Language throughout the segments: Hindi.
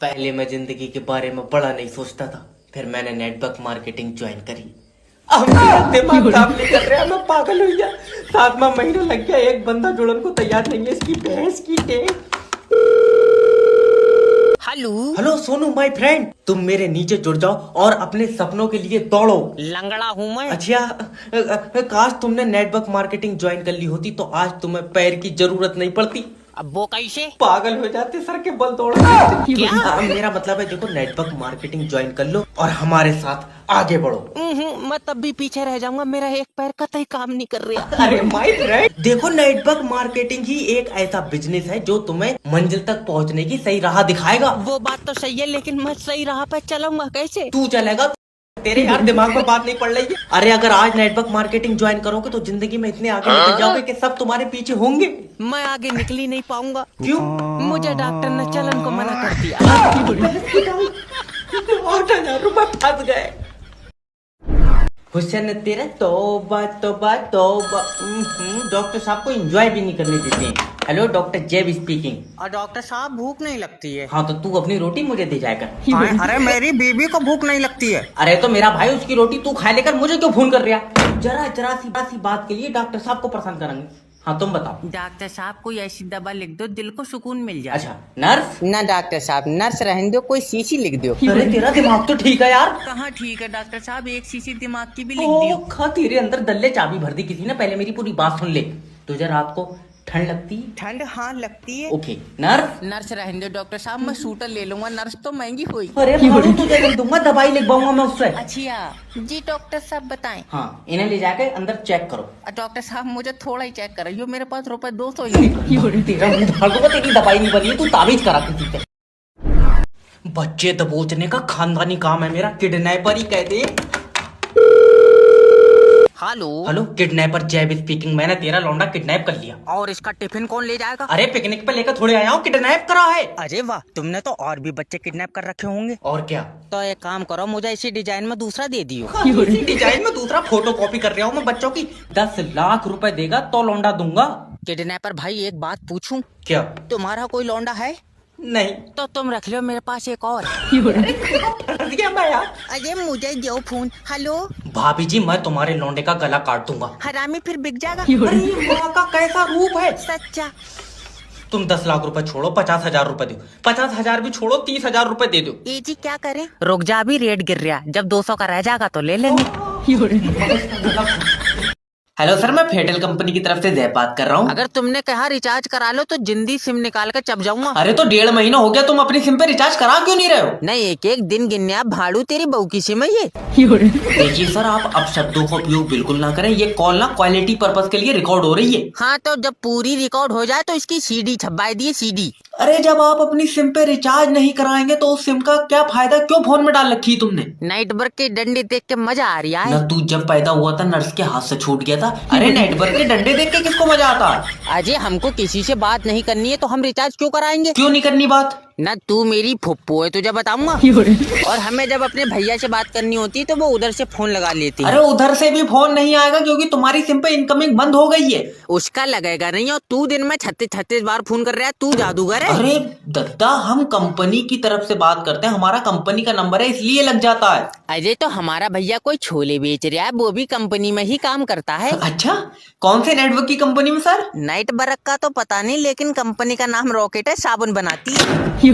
पहले मैं जिंदगी के बारे में बड़ा नहीं सोचता था, फिर मैंने नेटवर्क मार्केटिंग ज्वाइन करी। अब मेरा दिमाग काम नहीं कर रहा, मैं पागल हो गया। 7वां महीना लग गया, एक बंदा जुड़न को तैयार नहीं है। इसकी भैंस की टेक। Hello hello Sonu my friend, तुम मेरे नीचे जुड़ जाओ और अपने सपनों के लिए दौड़ो। लंगड़ा हूँ मैं। अच्छा, काश तुमने नेटवर्क मार्केटिंग ज्वाइन कर ली होती तो आज तुम्हें पैर की जरूरत नहीं पड़ती। अब वो कैसे? पागल हो जाते सर के बल दौड़। क्या? मेरा मतलब है, देखो नेटवर्क मार्केटिंग ज्वाइन कर लो और हमारे साथ आगे बढ़ो। मैं तब भी पीछे रह जाऊंगा, मेरा एक पैर कतई काम नहीं कर रहा। अरे माय फ्रेंड, देखो नेटवर्क मार्केटिंग ही एक ऐसा बिजनेस है जो तुम्हें मंजिल तक पहुंचने की सही राह दिखाएगा। वो बात तो सही है, लेकिन मैं सही राह पे चलूंगा कैसे? तू चलेगा, तेरे यार दिमाग में बात नहीं पड़ रही है। अरे अगर आज नेटवर्क मार्केटिंग ज्वाइन करोगे तो जिंदगी में इतने आगे निकल जाओगे कि सब तुम्हारे पीछे होंगे। मैं आगे निकल ही नहीं पाऊंगा। क्यों? मुझे डॉक्टर ने चलन को मना कर दिया। 8,000 रुपए फंस गए। हुसैन तेरा तौबा तौबा तौबा। डॉक्टर साहब को एंजॉय भी नहीं करने देते हैं। हेलो डॉक्टर जेब स्पीकिंग। और डॉक्टर साहब भूख नहीं लगती है? हाँ तो तू अपनी रोटी मुझे दे जाएगा। अरे मेरी बीबी को भूख नहीं लगती है। अरे तो मेरा भाई, उसकी रोटी तू खा लेकर मुझे क्यों फोन कर रहा? जरा सी बात के लिए डॉक्टर साहब को परेशान करेंगे। हाँ तुम बताओ। डॉक्टर साहब कोई ऐसी दवा लिख दो दिल को सुकून मिल जाए। अच्छा नर्स? ना डॉक्टर साहब, नर्स रहने दो, कोई शीशी लिख दो। अरे तेरा दिमाग तो ठीक है यार। कहाँ ठीक है डॉक्टर साहब, एक शीशी दिमाग की भी लिख ओ दियो। खा, तेरे अंदर दल्ले चाबी भर दी किसी ने। पहले मेरी पूरी बात सुन ले। तुझे रात को ठंड लगती? ठंड हाँ लगती है। Okay nurse? नर्स रहने दो डॉक्टर साहब, मैं सूटर ले लूंगा, नर्स तो महंगी हुई। अरे भाड़ू तुझे नहीं दूंगा, दवाई लिखवाऊंगा मैं उससे। अच्छा जी डॉक्टर साहब बताएं। हाँ इन्हें ले जाके अंदर चेक करो। डॉक्टर साहब मुझे थोड़ा ही चेक कराइए, मेरे पास रुपए 200 ही है। तेरा मुंह धाड़ दूंगा, तेरी दवाई नहीं बनी है, तू ताबीज करा किसी से। बच्चे दबोचने का खानदानी काम है मेरा, किडनैपर ही कह दे। हेलो हेलो किडनैपर जैब स्पीकिंग। मैंने तेरा लौंडा किडनैप कर लिया। और इसका टिफिन कौन ले जाएगा? अरे पिकनिक पे लेकर थोड़े आया हूँ, किडनैप करा है। अरे वाह, तुमने तो और भी बच्चे किडनैप कर रखे होंगे। और क्या? तो एक काम करो, मुझे इसी डिजाइन में दूसरा दे दियो। इसी डिजाइन में दूसरा फोटो कॉपी कर रहा हूँ मैं बच्चों की। 10 लाख रुपए देगा तो लौंडा दूंगा। किडनैपर भाई एक बात पूछूं? क्या? तुम्हारा कोई लौंडा है? नहीं। तो तुम रख लो, मेरे पास एक और। फंस गया मैं यार। अरे मुझे दो फोन। हेलो भाभी जी, मैं तुम्हारे लौंडे का गला काट दूंगा। हरामी फिर बिक जाएगा। अरे ये माँ का कैसा रूप है। सच्चा। तुम 10 लाख रुपए छोड़ो, 50,000 रुपए दो। 50,000 भी छोड़ो, 30,000 रुपए दे दो। ये जी क्या करें? रुक जा, अभी रेट गिर रहा, जब 200 का रह जाएगा तो ले लेंगे। हेलो सर, मैं फेडरल कंपनी की तरफ से जय बात कर रहा हूँ। अगर तुमने कहा रिचार्ज करा लो तो जिंदी सिम निकाल कर चप जाऊंगा। अरे तो 1.5 महीना हो गया, तुम अपनी सिम पे रिचार्ज करा क्यों नहीं रहे हो? नहीं, एक एक दिन गिनने भाड़ू तेरी बहू की सिम है ये। देखिए सर, आप अब शब्दों का उपयोग बिल्कुल ना करें। ये कॉल ना क्वालिटी पर्पस के लिए रिकॉर्ड हो रही है। हाँ तो जब पूरी रिकॉर्ड हो जाए तो इसकी सीडी छपवाई दिए, सीडी। अरे जब आप अपनी सिम पे रिचार्ज नहीं कराएंगे तो उस सिम का क्या फायदा? क्यों फोन में डाल रखी तुमने? नाइट वर्क के डंडे देख के मजा आ रहा है। ना तू जब पैदा हुआ था नर्स के हाथ से छूट गया था। अरे नेटवर्क के डंडे देख के किसको मजा आता? अजय हमको किसी से बात नहीं करनी है तो हम रिचार्ज क्यों कराएंगे? क्यों नहीं करनी बात? ना तू मेरी फुप्पो है, तुझे बताऊंगा। और हमें जब अपने भैया से बात करनी होती है तो वो उधर से फोन लगा लेती है। अरे उधर से भी फोन नहीं आएगा क्योंकि तुम्हारी सिम पे इनकमिंग बंद हो गई है। उसका लगेगा नहीं, और तू दिन में 36 बार फोन कर रहा है, तू जादूगर है। अरे दद्दा, हम कंपनी की तरफ से बात करते हैं, हमारा कंपनी का नंबर है इसलिए लग जाता है। अजय तो हमारा भैया कोई छोले बेच रहा है, वो भी कंपनी में ही काम करता है। अच्छा, कौन से नेटवर्क की कंपनी में सर? नाइट वर्क का तो पता नहीं, लेकिन कंपनी का नाम रॉकेट है, साबुन बनाती है।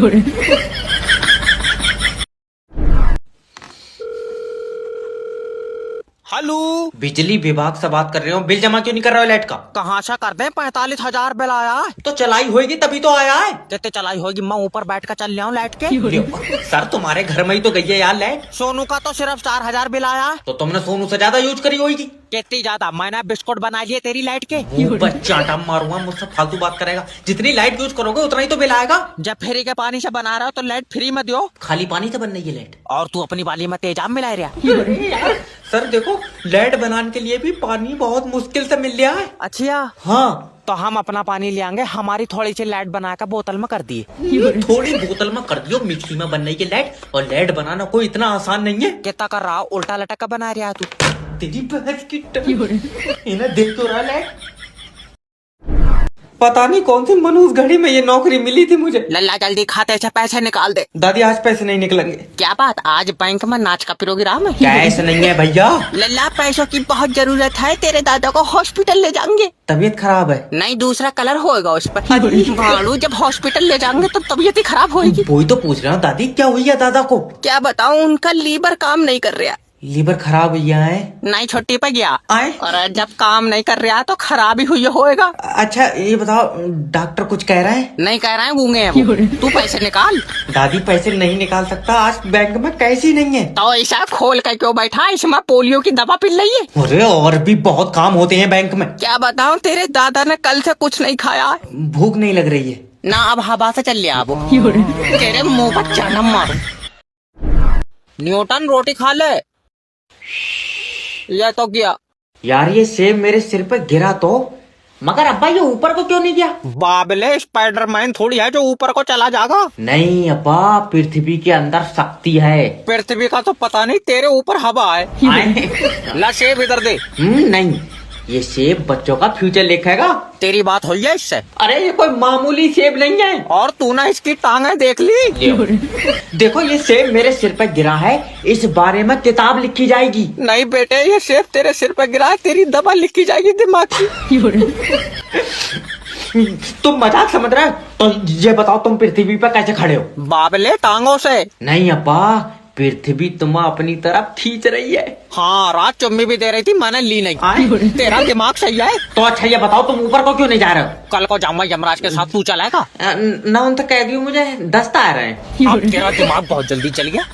हेलो, बिजली विभाग से बात कर रहे हो। बिल जमा क्यों नहीं कर रहे हो लाइट का? कहाँ से कर दे? 45,000 बिल आया है। तो चलाई होगी तभी तो आया है। कितने चलाई होगी? मैं ऊपर बैठ कर चल रहा हूँ लाइट के। सर तुम्हारे घर में ही तो गई है यार लाइट। सोनू का तो सिर्फ 4,000 बिल आया है। तो तुमने सोनू से ज्यादा यूज करी होगी। कितनी ज्यादा? मैंने बिस्कुट बना लिए तेरी लाइट के। चाटा मारूंगा, मुझसे फालतू बात करेगा। जितनी लाइट यूज करोगे उतना ही तो बिल आएगा। जब फ्री के पानी से बना रहा हो तो लाइट फ्री में दियो। खाली पानी से बन रही है लाइट। और तू अपनी वाली में तेजाब मिला रहा। सर देखो, लाइट बनाने के लिए भी पानी बहुत मुश्किल से मिल रहा है। अच्छा हाँ, तो हम अपना पानी ले आएंगे, हमारी थोड़ी सी लाइट बना कर बोतल में कर दिए। थोड़ी बोतल में कर दियो, मिक्सी में बन रही है लाइट। और लाइट बनाना कोई इतना आसान नहीं है। कितना कर रहा? उल्टा लटक का बना रहा है तू। तेरी बहस की इन्हें देख तो रहा लाइट। पता नहीं कौन सी मनहूस घड़ी में ये नौकरी मिली थी मुझे। लल्ला जल्दी खाते से पैसे निकाल दे। दादी आज पैसे नहीं निकलेंगे। क्या बात, आज बैंक में नाच का प्रोग्राम है? कैश नहीं है भैया। लल्ला पैसों की बहुत जरूरत है, तेरे दादा को हॉस्पिटल ले जाएंगे। तबीयत खराब है। नहीं, दूसरा कलर होएगा उस पर। भाड़ू, जब हॉस्पिटल ले जाएंगे तो तबीयत ही खराब होगी। वही तो पूछ रहा हूँ दादी, क्या हुई है दादा को? क्या बताऊं, उनका लीवर काम नहीं कर रहा। लीवर खराब हुआ है? नहीं, छुट्टी पे गया आए? और जब काम नहीं कर रहा तो खराब ही हुई होएगा। अच्छा ये बताओ, डॉक्टर कुछ कह रहा है? नहीं कह रहे हैं, गूंगे हैं वो। तू पैसे निकाल। दादी पैसे नहीं निकाल सकता, आज बैंक में कैश ही नहीं है। तो ऐसा खोल के क्यों बैठा, इसमें पोलियो की दवा पिल रही है। अरे और भी बहुत काम होते हैं बैंक में। क्या बताऊं, तेरे दादा ने कल से कुछ नहीं खाया। भूख नहीं लग रही है ना, अब हवा से चल लिया वो। तेरे मुंह पर जाना मारो। न्यूटन रोटी खा ले। ये तो गया यार, ये सेब मेरे सिर पे गिरा तो, मगर अब्बा ये ऊपर को क्यों नहीं गया? बाबले स्पाइडरमैन थोड़ी है जो ऊपर को चला जाएगा। नहीं अब्बा, पृथ्वी के अंदर शक्ति है। पृथ्वी का तो पता नहीं, तेरे ऊपर हवा है। ला सेब इधर दे। नहीं, ये सेब बच्चों का फ्यूचर लिखेगा। तेरी बात हुई है इससे? अरे ये कोई मामूली सेब नहीं है। और तूने इसकी टांगे देख ली? देखो ये सेब मेरे सिर पर गिरा है, इस बारे में किताब लिखी जाएगी। नहीं बेटे, ये सेब तेरे सिर पे गिरा है, तेरी दवा लिखी जाएगी दिमाग की। तुम मजाक समझ रहे हो? तो ये बताओ, तुम पृथ्वी पर कैसे खड़े हो? बाबले टांगों से। नहीं अब्बा, पृथ्वी तुम्हें अपनी तरफ खींच रही है। हाँ, रात चुम्मी भी दे रही थी, मैंने ली नहीं। तेरा दिमाग सही है। तो अच्छा ये बताओ, तुम ऊपर को क्यों नहीं जा रहे हो? कल को जाऊंगा यमराज के साथ, तू चलेगा? ना तो कह दियो, मुझे दस्ता आ रहे हैं। अब तेरा दिमाग बहुत जल्दी चल गया।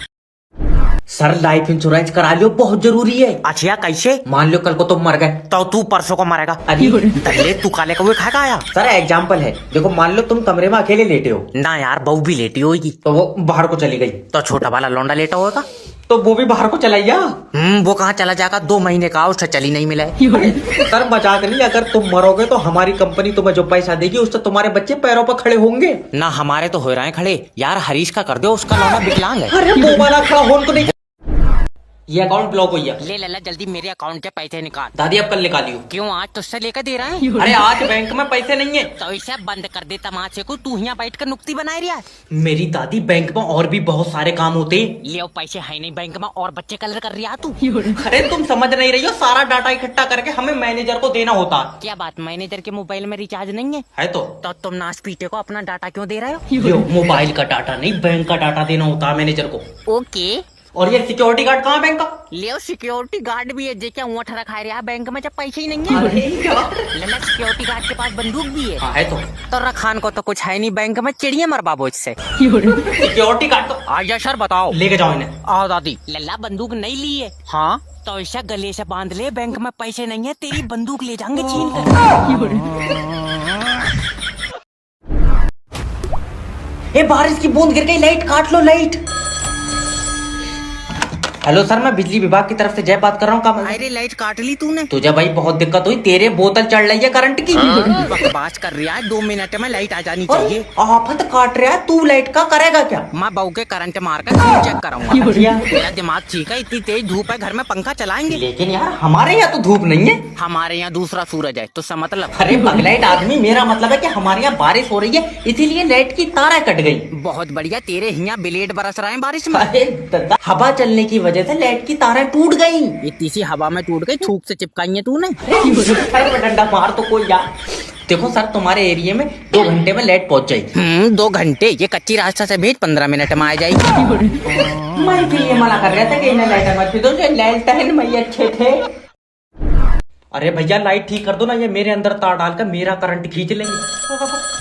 सर लाइफ इंश्योरेंस करा लियो, बहुत जरूरी है। अच्छा कैसे? मान लो कल को तुम मर गए तो तू परसों को मरेगा। अरे दल्ले, तू काले कौवे खा का आया? सर एग्जाम्पल है, देखो मान लो तुम कमरे में अकेले लेटे हो, ना यार, बहू भी लेटी होगी। तो वो बाहर को चली गई, तो छोटा वाला लौंडा लेटा होगा। तो वो भी बाहर को चला गया। वो कहाँ चला जाएगा? 2 महीने का, उससे चली नहीं मिला है। सर मजाक नहीं, अगर तुम मरोगे तो हमारी कंपनी तुम्हें जो पैसा देगी उससे तुम्हारे बच्चे पैरों पर खड़े होंगे। ना हमारे तो हो रहे हैं खड़े। यार हरीश का कर दो, उसका लौंडा विकलांग है। अरे वो वाला खड़ा होने को नहीं। ये अकाउंट ब्लॉक हुई है। ले लल्ला, जल्दी मेरे अकाउंट से पैसे निकाल। दादी अब कल निकालियो। क्यों, आज तुझसे लेकर दे रहा है? अरे आज बैंक में पैसे नहीं है। तो इसे बंद कर दे तमाशे को, तू यहाँ बैठ कर नुक्ती बनाए रहा है। मेरी दादी, बैंक में और भी बहुत सारे काम होते हैं। ले पैसे है नहीं बैंक में, और बच्चे कलर कर रहा तू। अरे तुम समझ नहीं रही हो, सारा डाटा इकट्ठा करके हमें मैनेजर को देना होता। क्या बात, मैनेजर के मोबाइल में रिचार्ज नहीं है तो तुम नाश पीटे को अपना डाटा क्यों दे रहे हो? यो, मोबाइल का डाटा नहीं, बैंक का डाटा देना होता है मैनेजर को। ओके। और ये सिक्योरिटी गार्ड कहाँ बैंक का? ले सिक्योरिटी गार्ड भी है, जे ऊँट रखा रहा बैंक में जब पैसे ही नहीं है। लल्ला, सिक्योरिटी गार्ड के पास बंदूक भी है। हाँ है तो रखान को तो कुछ है नहीं बैंक में, चिड़िया मर बाबू इससे। सिक्योरिटी गार्ड तो आजा सर, बताओ। लेके जाओ इन्हें। आओ दादी। लल्ला, बंदूक नहीं ली है? हाँ। तो ऐसा गले से बांध ले, बैंक में पैसे नहीं है, तेरी बंदूक ले जाएंगे छीन कर। ए बारिश की बूंद गिर गई, लाइट काट लो, लाइट। हेलो सर, मैं बिजली विभाग की तरफ से जय बात कर रहा हूँ। कब अरे लाइट काट ली तूने? तुझे भाई बहुत दिक्कत हुई, तेरे बोतल चढ़ रही है करंट की। बकवास कर रहा है, 2 मिनट में लाइट आ जानी चाहिए। आफत काट रहा है, तू लाइट का करेगा क्या? मैं बहू के करंट मार कर चेक कराऊंगा। मेरा दिमाग ठीक है, इतनी तेज धूप है, घर में पंखा चलाएंगे। लेकिन यार हमारे यहाँ तो धूप नहीं है। हमारे यहाँ दूसरा सूरज है, तो मतलब? अरे पगलाइट आदमी, मेरा मतलब है कि हमारे यहाँ बारिश हो रही है, इसीलिए लाइट की तारें कट गई। बहुत बढ़िया, तेरे यहाँ ब्लेड बरस रहे हैं बारिश में। अरे दादा, हवा चलने की वजह से लाइट की तारें टूट गई। इतनी सी हवा में टूट गई, थूक से चिपकाई है तूने? सर में डंडा मार तो कोई यार। देखो सर, तुम्हारे एरिया में 2 घंटे में लाइट पहुंच जाएगी। 2 घंटे? ये कच्ची रास्ता से भेज, 15 मिनट में आ जाएगी। मैं इसीलिए मना कर रहा था कि इन्हें लाइट मत खरीदो, लाइट में अच्छे थे। अरे भैया लाइट ठीक कर दो ना, ये मेरे अंदर तार डालकर मेरा करंट खींच लेंगे।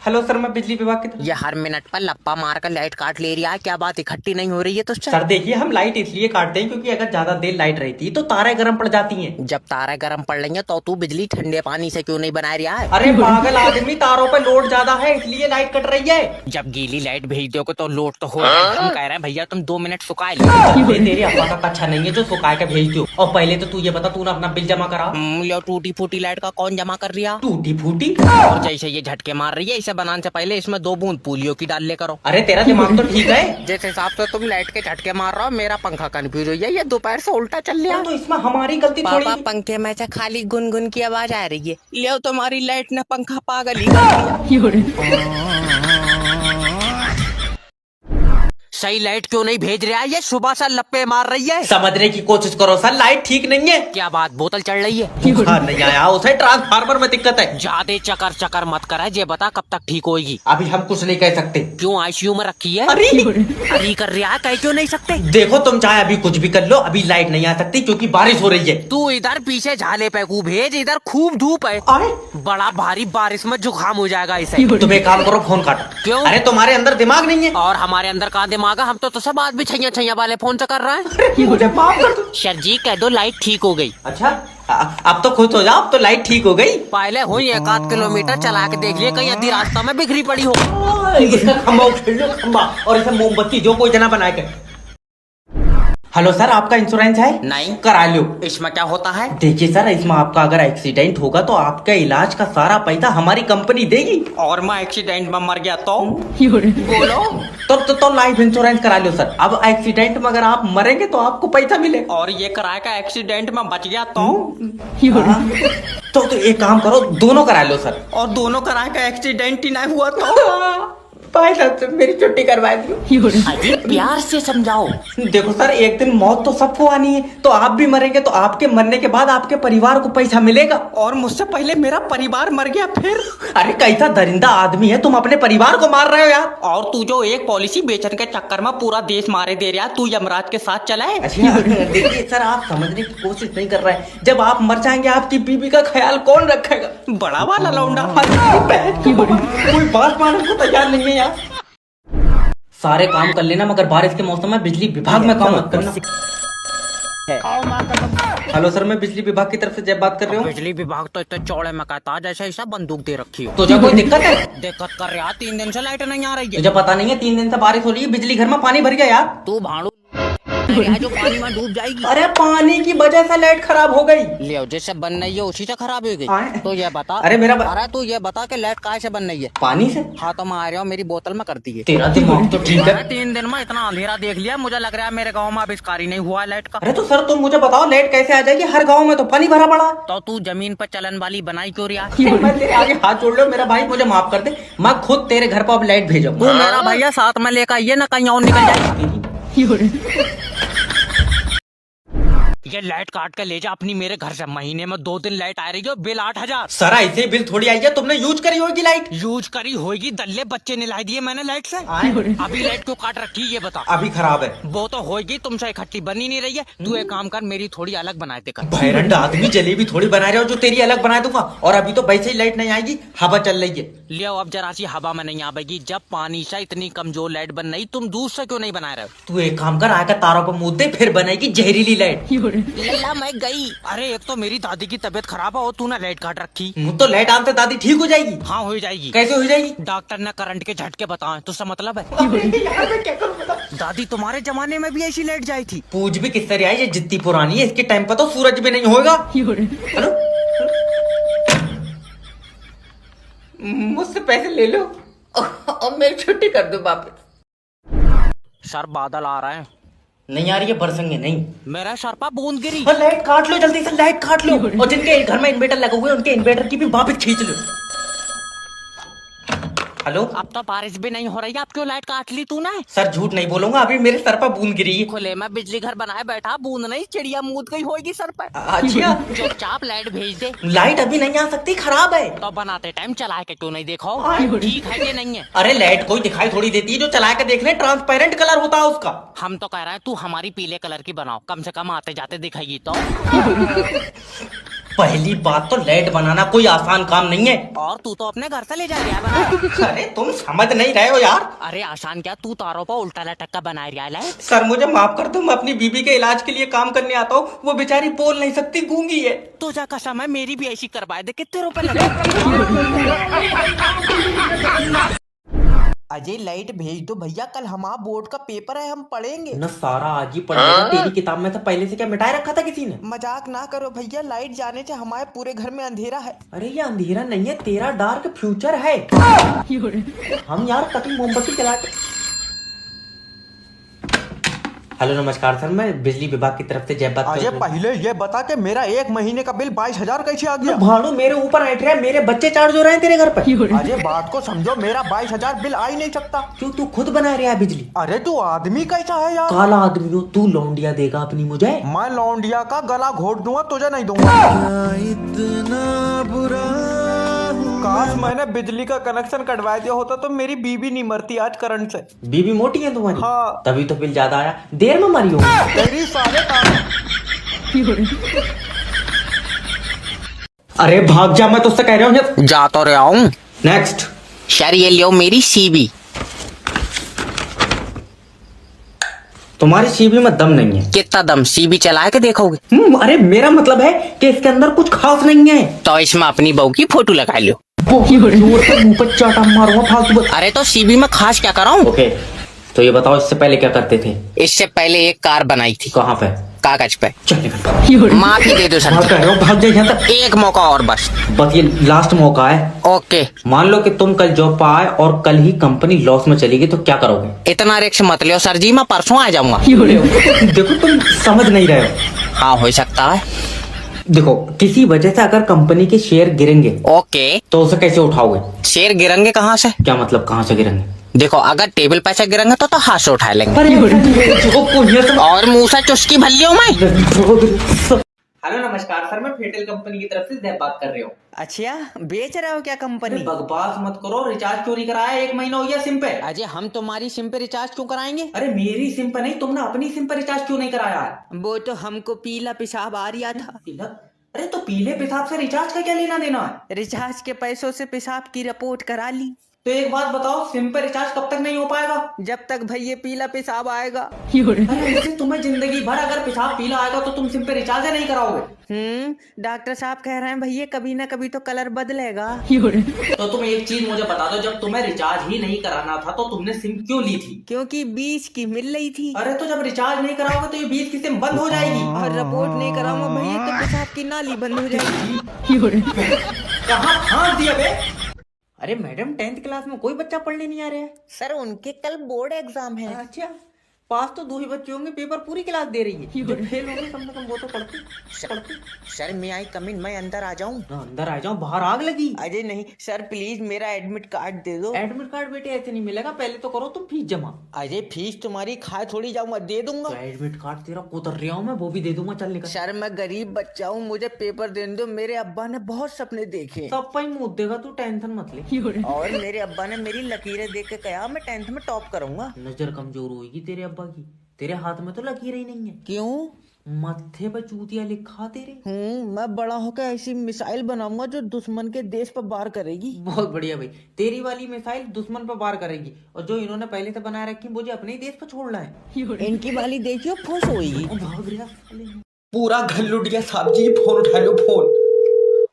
हेलो सर, मैं बिजली विभाग की तरफ। ये हर मिनट पर लप्पा मार कर लाइट काट ले रहा है, क्या बात इकट्ठी नहीं हो रही है? तो सर देखिए, हम लाइट इसलिए काटते हैं क्योंकि अगर ज्यादा देर लाइट रहती है तो तारें गर्म पड़ जाती हैं। जब तारें गर्म पड़ रही हैं तो तू बिजली ठंडे पानी से क्यों नहीं बना रहा है? अरे पागल आदमी, तारों पे लोड ज्यादा है इसलिए लाइट कट रही है। जब गीली लाइट भेज दोगे तो लोड तो हो रहा है। हम कह रहे हैं भैया तुम 2 मिनट सुखा लो। तेरे अब्बा का अच्छा नहीं है जो सुखा के भेज दो। और पहले तो तू ये बता, तूने अपना बिल जमा करा? टूटी फूटी लाइट का कौन जमा कर रहा? टूटी फूटी? और जैसे ये झटके मार रही है, इसे से बनाने से पहले इसमें 2 बूंद पोलियो की डाल ले करो। अरे तेरा दिमाग तो ठीक है। जिस हिसाब से तुम लाइट के झटके मार रहे हो, मेरा पंखा कंफ्यूज हो गया, ये दोपहर से उल्टा चल रहा है। तो इसमें हमारी गलती थोड़ी पापा है। पंखे में से खाली गुनगुन की आवाज आ रही है। ले तुम्हारी लाइट ने पंखा पागल ही कर दिया। सही लाइट क्यों नहीं भेज रहा है? ये सुबह से लप्पे मार रही है। समझने की कोशिश करो सर, लाइट ठीक नहीं है। क्या बात, बोतल चढ़ रही है? बुखार नहीं आया उसे, ट्रांसफार्मर में दिक्कत है। ज्यादा चकर चकर मत कर, ये बता कब तक ठीक होगी? अभी हम कुछ नहीं कह सकते। क्यों, आईसीयू में रखी है? अरे अरे कर रहा है, कह क्यों नहीं सकते? देखो तुम चाहे अभी कुछ भी कर लो, अभी लाइट नहीं आ सकती क्योंकि बारिश हो रही है। तू इधर पीछे झाले पे को भेज, इधर खूब धूप है। अरे बड़ा भारी बारिश में जुकाम हो जाएगा इसे। तुम एक काम करो, फोन काटो। क्यों? अरे तुम्हारे अंदर दिमाग नहीं है। और हमारे अंदर कहाँ दिमाग है? हम तो सब बात भी छैया छैया वाले फोन से कर रहे हैं। मुझे माफ कर दो। सर जी कह दो लाइट ठीक हो गई। अच्छा अब तो खुश हो जाओ, अब तो लाइट ठीक हो गई। पहले हुई 1 किलोमीटर चला के देख लिए, कहीं आधी रास्ता में बिखरी पड़ी हो। इसका खंबा उखेड़ लो, खंबा, और इसे मोमबत्ती जो कोई जना बना के। हेलो सर, आपका इंश्योरेंस है? नहीं। करा लो। इसमें क्या होता है? देखिए सर, इसमें आपका अगर एक्सीडेंट होगा तो आपका इलाज का सारा पैसा हमारी कंपनी देगी। और मैं एक्सीडेंट में मर गया तो? बोलो। तो लाइफ इंश्योरेंस करा लो सर। अब एक्सीडेंट में अगर आप मरेंगे तो आपको पैसा मिलेगा। और ये कराए का एक्सीडेंट में बच गया तो? तो एक काम करो, दोनों करा लो सर। और दोनों कराए का एक्सीडेंट ही नहीं हुआ तो? भाई साहब से मेरी छुट्टी करवा दो। अजी प्यार से समझाओ। देखो सर, एक दिन मौत तो सबको आनी है, तो आप भी मरेंगे तो आपके मरने के बाद आपके परिवार को पैसा मिलेगा। और मुझसे पहले मेरा परिवार मर गया फिर? अरे कैसा दरिंदा आदमी है, तुम अपने परिवार को मार रहे हो यार। और तू जो एक पॉलिसी बेचने के चक्कर में पूरा देश मारे दे रहा, तू यमराज के साथ चला है? अच्छा देखिए सर, आप समझने की कोशिश नहीं कर रहे हैं। जब आप मर जाएंगे आपकी बीबी का ख्याल कौन रखेगा? बड़ा वाला लौंडा। कोई बात मानने को तैयार नहीं है यार। सारे काम कर लेना, मगर बारिश के मौसम में बिजली विभाग में काम मत करना। हेलो सर, मैं बिजली विभाग की तरफ से जब बात कर रही हूँ। बिजली विभाग तो इतने चौड़े में कहता जैसे ऐसा बंदूक दे रखी हो। तुझे कोई दिक्कत है? दिक्कत कर रहा, 3 दिन से लाइट नहीं आ रही है। तुझे पता नहीं है 3 दिन से बारिश हो रही है, बिजली घर में पानी भर गया यार। तू भाड़ू जो पानी में डूब जाएगी। अरे पानी की वजह से लाइट खराब हो गई। ले जैसे बन रही है उसी से खराब हो गई। तो ये बता। अरे अरे तू ये बता कि लाइट कहाँ से बन रही है? पानी से। हाँ तो मैं आ रहा हूँ, मेरी बोतल में करती है। तेरा दिमाग तो ठीक है। 3 दिन में इतना अंधेरा देख लिया, मुझे लग रहा है मेरे गाँव में आविष्कार ही नहीं हुआ लाइट का। अरे तो सर तुम मुझे बताओ, लाइट कैसे आ जाएगी? हर गाँव में तो पानी भरा पड़ा। तो तू जमीन पर चलन वाली बनाई क्यों रहा? मैं तेरे आगे हाथ जोड़ लो, मेरा भाई मुझे माफ कर दे, मैं खुद तेरे घर पर अब लाइट भेजूंगा। तू मेरा भैया साथ में लेकर आइए ना, कहीं और निकल जाए। ये लाइट काट के ले जा अपनी मेरे घर से। महीने में 2 दिन लाइट आ रही है, बिल 8000। सर ऐसे बिल थोड़ी आई है, तुमने यूज करी होगी लाइट। यूज करी होगी, दल्ले बच्चे निलाई दिए मैंने लाइट से। अभी लाइट क्यों काट रखी ये बता। अभी खराब है। वो तो होगी, तुमसे इकट्ठी बनी नहीं रही है। तू एक काम कर, मेरी थोड़ी अलग बनाए दे कर। भैरंड आदमी, जलेबी थोड़ी बना रहे हो जो तेरी अलग बना दूंगा। और अभी तो वैसे ही लाइट नहीं आएगी, हवा चल रही है। ले अब जरा सी हवा में नहीं आएगी। जब पानी से इतनी कमजोर लाइट बन रही, तुम दूध से क्यों नहीं बना रहे हो? तू एक काम कर, आकर तारों पर मुद्दे फिर बनेगी जहरीली लाइट। लैला मैं गई। अरे एक तो मेरी दादी की तबीयत खराब है और तूने लाइट काट रखी। तो लाइट आने से दादी ठीक हो जाएगी? हाँ हो जाएगी। कैसे हो जाएगी? डॉक्टर ने करंट के झटके बताए, तुझसे मतलब है? यार मैं क्या करूं बता। दादी तुम्हारे जमाने में भी ऐसी लाइट जाई थी? पूछ भी किस तरह आई, ये जितनी पुरानी है इसके टाइम पर तो सूरज भी नहीं होगा। हेलो, मुझसे पैसे ले लो और मेरी छुट्टी कर दो वापस। सर बादल आ रहे हैं। नहीं आ रही है, बरसेंगे नहीं। मेरा सर पर बूंद गिरी। लाइट काट लो जल्दी से, लाइट काट लो। और जिनके घर में इन्वर्टर लगे हुए हैं उनके इन्वर्टर की भी वापस खींच लो। हेलो, अब तो बारिश भी नहीं हो रही है, अब क्यों लाइट काट ली तूने? सर झूठ नहीं बोलूंगा, अभी मेरे सर पर बूंद गिरी है। खुले में बिजली घर बनाए बैठा, बूंद नहीं चिड़िया मूद गई होगी सर पर। अच्छा, चुपचाप लाइट भेज दे। लाइट अभी नहीं आ सकती, खराब है। तो बनाते टाइम चला के क्यों नहीं देखो? ठीक है कि नहीं है? अरे लाइट कोई दिखाई थोड़ी देती है, जो चला के देख ले, ट्रांसपेरेंट कलर होता है उसका। हम तो कह रहे हैं तू हमारी पीले कलर की बनाओ, कम से कम आते जाते दिखाएगी तो। पहली बात तो लाइट बनाना कोई आसान काम नहीं है। और तू तो अपने घर से ले जा रहा है बना। अरे तुम समझ नहीं रहे हो यार। अरे आसान क्या, तू तारों पर उल्टा लटक का बना रहा है। सर मुझे माफ कर दो, मैं अपनी बीबी के इलाज के लिए काम करने आता हूँ, वो बेचारी बोल नहीं सकती, गूंगी है। तो जा कसम है, मेरी भी ऐसी करवाए दे। कितने रुपए लगे? अजय लाइट भेज दो भैया, कल हमारा बोर्ड का पेपर है, हम पढ़ेंगे। न सारा आज ही पढ़ेगा, तेरी किताब में से पहले से क्या मिटाए रखा था किसी ने? मजाक ना करो भैया, लाइट जाने से हमारे पूरे घर में अंधेरा है। अरे ये अंधेरा नहीं है, तेरा डार्क फ्यूचर है। हम यार कभी मोमबत्ती जलाते। हेलो नमस्कार सर, मैं बिजली विभाग की तरफ से जय बात कर अजय रहा हूं। पहले ये बता के मेरा एक महीने का बिल 22,000 कैसे आ गया? भाड़ू मेरे ऊपर ऐठ रहा है, मेरे बच्चे चार्ज हो रहे हैं तेरे घर पर। अजय बात को समझो, मेरा 22,000 बिल आ ही नहीं सकता। क्यों, तू खुद बना रहा है बिजली? अरे तू आदमी कैसा है यार? काला आदमी हो तू, लौंडिया देगा अपनी मुझे? मैं लौंडिया का गला घोट दूंगा, तुझे नहीं दूंगा। इतना बुरा काश मैंने बिजली का कनेक्शन कटवा दिया होता तो मेरी बीबी नहीं मरती आज करंट से। बीबी मोटी है तुम्हारी? हाँ। तभी तो बिल ज्यादा आया, देर में मरी हो। तेरी सारे काम। अरे भाग जा, मैं तुझसे कह रहा हूँ। जा तो रहा हूँ। नेक्स्ट। सर ये लियो मेरी सीबी। तुम्हारी सीबी में दम नहीं है। कितना दम, सीबी चला के देखोगे? अरे मेरा मतलब है कि इसके अंदर कुछ खास नहीं है। तो इसमें अपनी बहू की फोटो लगा लो। जोर से मुंह पर चाटा मारूंगा फालतू। अरे तो सीबी में खास क्या कराऊं? ओके, तो ये बताओ इससे पहले क्या करते थे? इससे पहले एक कार बनाई थी। कहाँ पे? कागज पे। चल निकल। माफी दे दो सर। भाग रहे हो, भाग जाए यहाँ तक। एक मौका और बस। बस ये लास्ट मौका है। ओके। मान लो कि तुम कल जॉब पर आए और कल ही कंपनी लॉस में चली गई, तो क्या करोगे? इतना रिक्स मत लियो सर जी, मैं परसों आ जाऊंगा। देखो तुम समझ नहीं रहे हो। हाँ हो सकता है। देखो किसी वजह से अगर कंपनी के शेयर गिरेंगे ओके। तो उसे कैसे उठाओगे? शेर गिरेंगे कहाँ से? क्या मतलब कहाँ से गिरेंगे? देखो अगर टेबल पे से गिरेंगे तो हाथ से उठा लेंगे। और मुंह से चुस्की भल्लियो मैं। हेलो नमस्कार सर, मैं फेटल कंपनी की तरफ से जय बात कर रहा हूँ। अच्छा, बेच रहे हो क्या कंपनी? बकवास मत करो, रिचार्ज चोरी कराया 1 महीना हो गया सिम पे। अजय हम तुम्हारी सिम पे रिचार्ज क्यों कराएंगे? अरे मेरी सिम पे नहीं, तुमने अपनी सिम पे रिचार्ज क्यों नहीं कराया है? वो तो हमको पीला पेशाब आ रहा था। अरे तो पीले पेशाब से रिचार्ज का क्या लेना देना है? रिचार्ज के पैसों से पेशाब की रिपोर्ट करा ली। तो एक बात बताओ, सिम पे रिचार्ज कब तक नहीं हो पाएगा? जब तक भैया पीला पेशाब आएगा। अरे इससे तुम्हें जिंदगी भर अगर पेशाब पीला आएगा तो तुम सिम पे रिचार्ज ही नहीं कराओगे। डॉक्टर साहब कह रहे हैं भैया कभी ना कभी तो कलर बदलेगा। तो तुम एक चीज मुझे बता दो, जब तुम्हें रिचार्ज ही नहीं कराना था तो तुमने सिम क्यों ली थी? क्योंकि 20 की मिल रही थी। अरे तो जब रिचार्ज नहीं कराओगे तो ये 20 की सिम बंद हो जाएगी। और रिपोर्ट नहीं कराऊंगा भैया तो पेशाब की नाली बंद हो जाएगी। कहाँ फांस दिया बे? अरे मैडम 10th क्लास में कोई बच्चा पढ़ने नहीं आ रहा है? सर उनके कल बोर्ड एग्जाम है। अच्छा, पास तो 2 ही बच्चे होंगे, पेपर पूरी क्लास दे रही है। जो फेल होंगे कम से कम वो तो पढ़ते। सर मैं आई कम इन, मैं अंदर आ जाऊं? अंदर आ जाओ, बाहर आग लगी। अजय नहीं सर, प्लीज मेरा एडमिट कार्ड दे दो। एडमिट कार्ड बेटे ऐसे नहीं मिलेगा, पहले तो करो तुम फीस जमा। अजय फीस तुम्हारी खाए थोड़ी जाऊंगा, दे दूंगा। तो एडमिट कार्ड तेरा कोतर रहा हूँ मैं, वो भी दे दूंगा, चल निकल। सर मैं गरीब बच्चा हूँ, मुझे पेपर देने दो, मेरे अब्बा ने बहुत सपने देखे। सब पे मुँह देगा, तू टेंशन मत ले। और मेरे अब्बा ने मेरी लकीरें देख के कहा मैं 10th में टॉप करूंगा। नजर कमजोर होगी तेरे अब्बा की, तेरे हाथ में तो लकीर ही नहीं है। क्यों? मत्थे पे चूतिया लिखा तेरे। मैं बड़ा होकर ऐसी मिसाइल बनाऊंगा जो दुश्मन के देश पर वार करेगी। बहुत बढ़िया भाई, तेरी वाली मिसाइल दुश्मन पर वार करेगी, और जो इन्होंने पहले से बना रखी मुझे अपने ही देश पर छोड़ना है। इनकी वाली देखियो फुस होगी। भाग रहा साले। पूरा घर लुट गया साहब जी, फोन उठा लो फोन।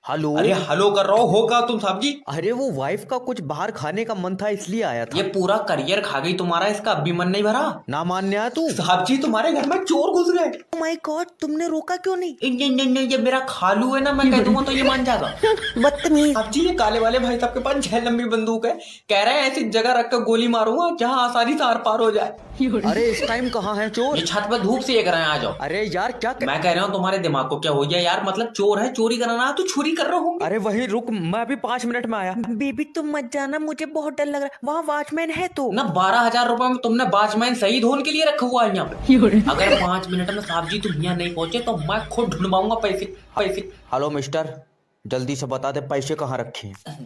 हेलो। अरे हेलो कर रहा हो, होगा तुम साहब जी? अरे वो वाइफ का कुछ बाहर खाने का मन था इसलिए आया था। ये पूरा करियर खा गई तुम्हारा, इसका अब भी मन नहीं भरा? ना मान्या तू। साहब जी तुम्हारे घर में चोर घुस गए। ओह माय गॉड, तुमने रोका क्यों नहीं? ये मेरा खालू है ना, मैं कह दूंगा तो ये मान जाएगा। बदतमीज। साहब जी ये काले वाले भाई साहब के पास 6 लंबी बंदूक है, कह रहे हैं ऐसी जगह रख कर गोली मारूंगा जहाँ आसानी से आर पार हो जाए। अरे इस टाइम कहाँ है चोर? ये छत पर धूप सेक रहे हैं, आ जाओ। अरे यार क्या मैं कह रहा हूँ तुम्हारे दिमाग को क्या हो गया यार, मतलब चोर है, चोरी कराना है तो चोरी कर रहे होंगे। अरे वही रुक, मैं अभी 5 मिनट में आया। बेबी तुम मत जाना, मुझे बहुत डर लग रहा है, वहाँ वॉचमैन है तो। ना 12,000 रुपए में तुमने वॉचमैन शहीद होने के लिए रखा हुआ है यहाँ पे। अगर 5 मिनट में साहब जी तुम यहाँ नहीं पहुंचे तो मैं खुद ढूंढवाऊंगा पैसे। हेलो मिस्टर, जल्दी से बता दे पैसे कहाँ रखे हैं।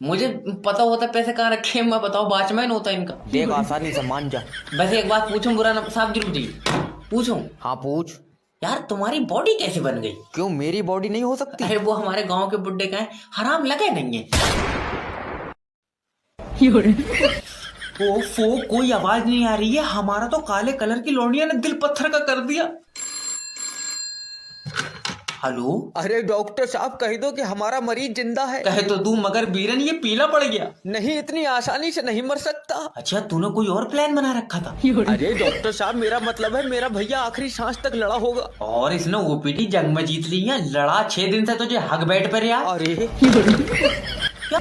मुझे पता होता पैसे कहाँ रखे हैं, मैं बताओ वॉचमैन होता इनका। देख आसानी से मान जा। वैसे एक बात पूछूं, बुरा ना साहब जी, रुक जाइए, पूछूं? हाँ पूछ। यार तुम्हारी बॉडी कैसे बन गई? क्यों मेरी बॉडी नहीं हो सकती? अरे वो हमारे गांव के बुड्ढे का है, हराम लगे नहीं है। ओफो कोई आवाज नहीं आ रही है, हमारा तो काले कलर की लौंडिया ने दिल पत्थर का कर दिया। हेलो। अरे डॉक्टर साहब कह दो कि हमारा मरीज जिंदा है। कहे तो दूं मगर बीरन ये पीला पड़ गया। नहीं, इतनी आसानी से नहीं मर सकता। अच्छा तूने कोई और प्लान बना रखा था? अरे डॉक्टर साहब मेरा मतलब है मेरा भैया आखिरी सांस तक लड़ा होगा। और इसने ओपीडी जंग में जीत ली है। लड़ा 6 दिन से तुझे हक बैठ पर यार। अरे क्या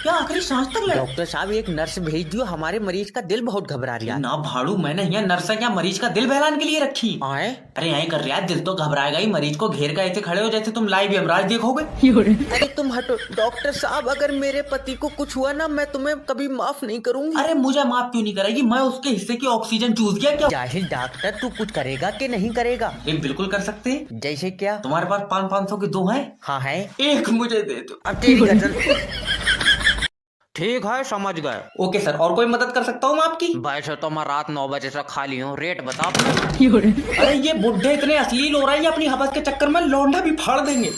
क्या आखिरी सांस तक लड़ा? डॉक्टर साहब एक नर्स भेज दियो, हमारे मरीज का दिल बहुत घबरा रहा है। ना भाड़ू, मैंने यहाँ नर्स क्या मरीज का दिल बहलाने के लिए रखी। आए? अरे यही कर रहा है, दिल तो घबराएगा ही। मरीज को घेर कर ऐसे खड़े हो जैसे तुम लाइव यमराज देखोगे। अरे तुम हटो डॉक्टर साहब, अगर मेरे पति को कुछ हुआ ना मैं तुम्हें कभी माफ नहीं करूंगी। अरे मुझे माफ क्यों नहीं करेगी? मैं उसके हिस्से की ऑक्सीजन चूस गया क्या? जाहिल डॉक्टर, तू कुछ करेगा कि नहीं करेगा? ये बिल्कुल कर सकते हैं। जैसे क्या? तुम्हारे पास 500 के 2 हैं? हाँ है। एक मुझे दे दो। अब तेरी गर्दन। ठीक है, समझ गए। ओके सर, और कोई मदद कर सकता हूँ मैं आपकी? वैसे तो मैं रात 9 बजे से खाली हूँ, रेट बता अपना। अरे ये बुड्ढे इतने अश्लील हो रहे हैं, अपनी हवस के चक्कर में लौंडा भी फाड़ देंगे।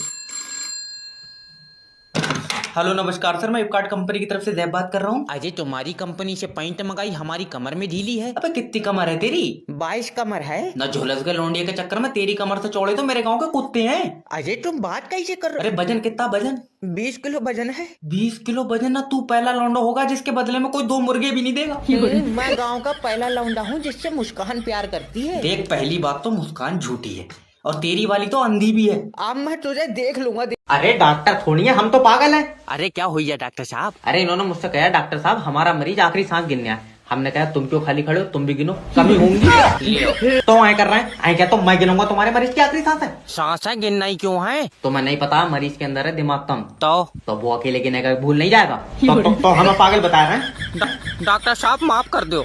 हेलो नमस्कार सर, मैं फ्लिपकार्ट कंपनी की तरफ से जैब बात कर रहा हूँ। अजय तुम्हारी कंपनी से पैंट मंगाई, हमारी कमर में ढीली है। अबे कितनी कमर है तेरी? 22 कमर है। न झुलस गए लौंडिया के चक्कर में, तेरी कमर से चौड़े तो मेरे गांव के कुत्ते हैं। अजय तुम बात कैसे कर रहे अरे वजन कितना? वजन 20 किलो वजन है। 20 किलो वजन? ना तू पहला लौंडा होगा जिसके बदले में कोई 2 मुर्गे भी नहीं देगा। मैं गांव का पहला लौंडा हूँ जिससे मुस्कान प्यार करती है। देख पहली बात तो मुस्कान झूठी है और तेरी वाली तो अंधी भी है। अब मैं तुझे देख लूंगा। अरे डॉक्टर थोड़ी है, हम तो पागल हैं। अरे क्या हुई है डॉक्टर साहब? अरे इन्होंने मुझसे कहा डॉक्टर साहब हमारा मरीज आखिरी सांस गिनने है। हमने कहा तुम क्यों खाली खड़े हो, तुम भी गिनो, कमी होंगी। तो ऐ कर रहे हैं, ऐ क्या तो मैं गिनूंगा तुम्हारे मरीज की आखिरी सांस है। सांसें गिनना ही क्यों है? तुम्हें नहीं पता मरीज के अंदर है दिमाग कम, तो वो अकेले गिने का भूल नहीं जाएगा। तो हमें पागल बता रहे हैं। डॉक्टर साहब माफ कर दो।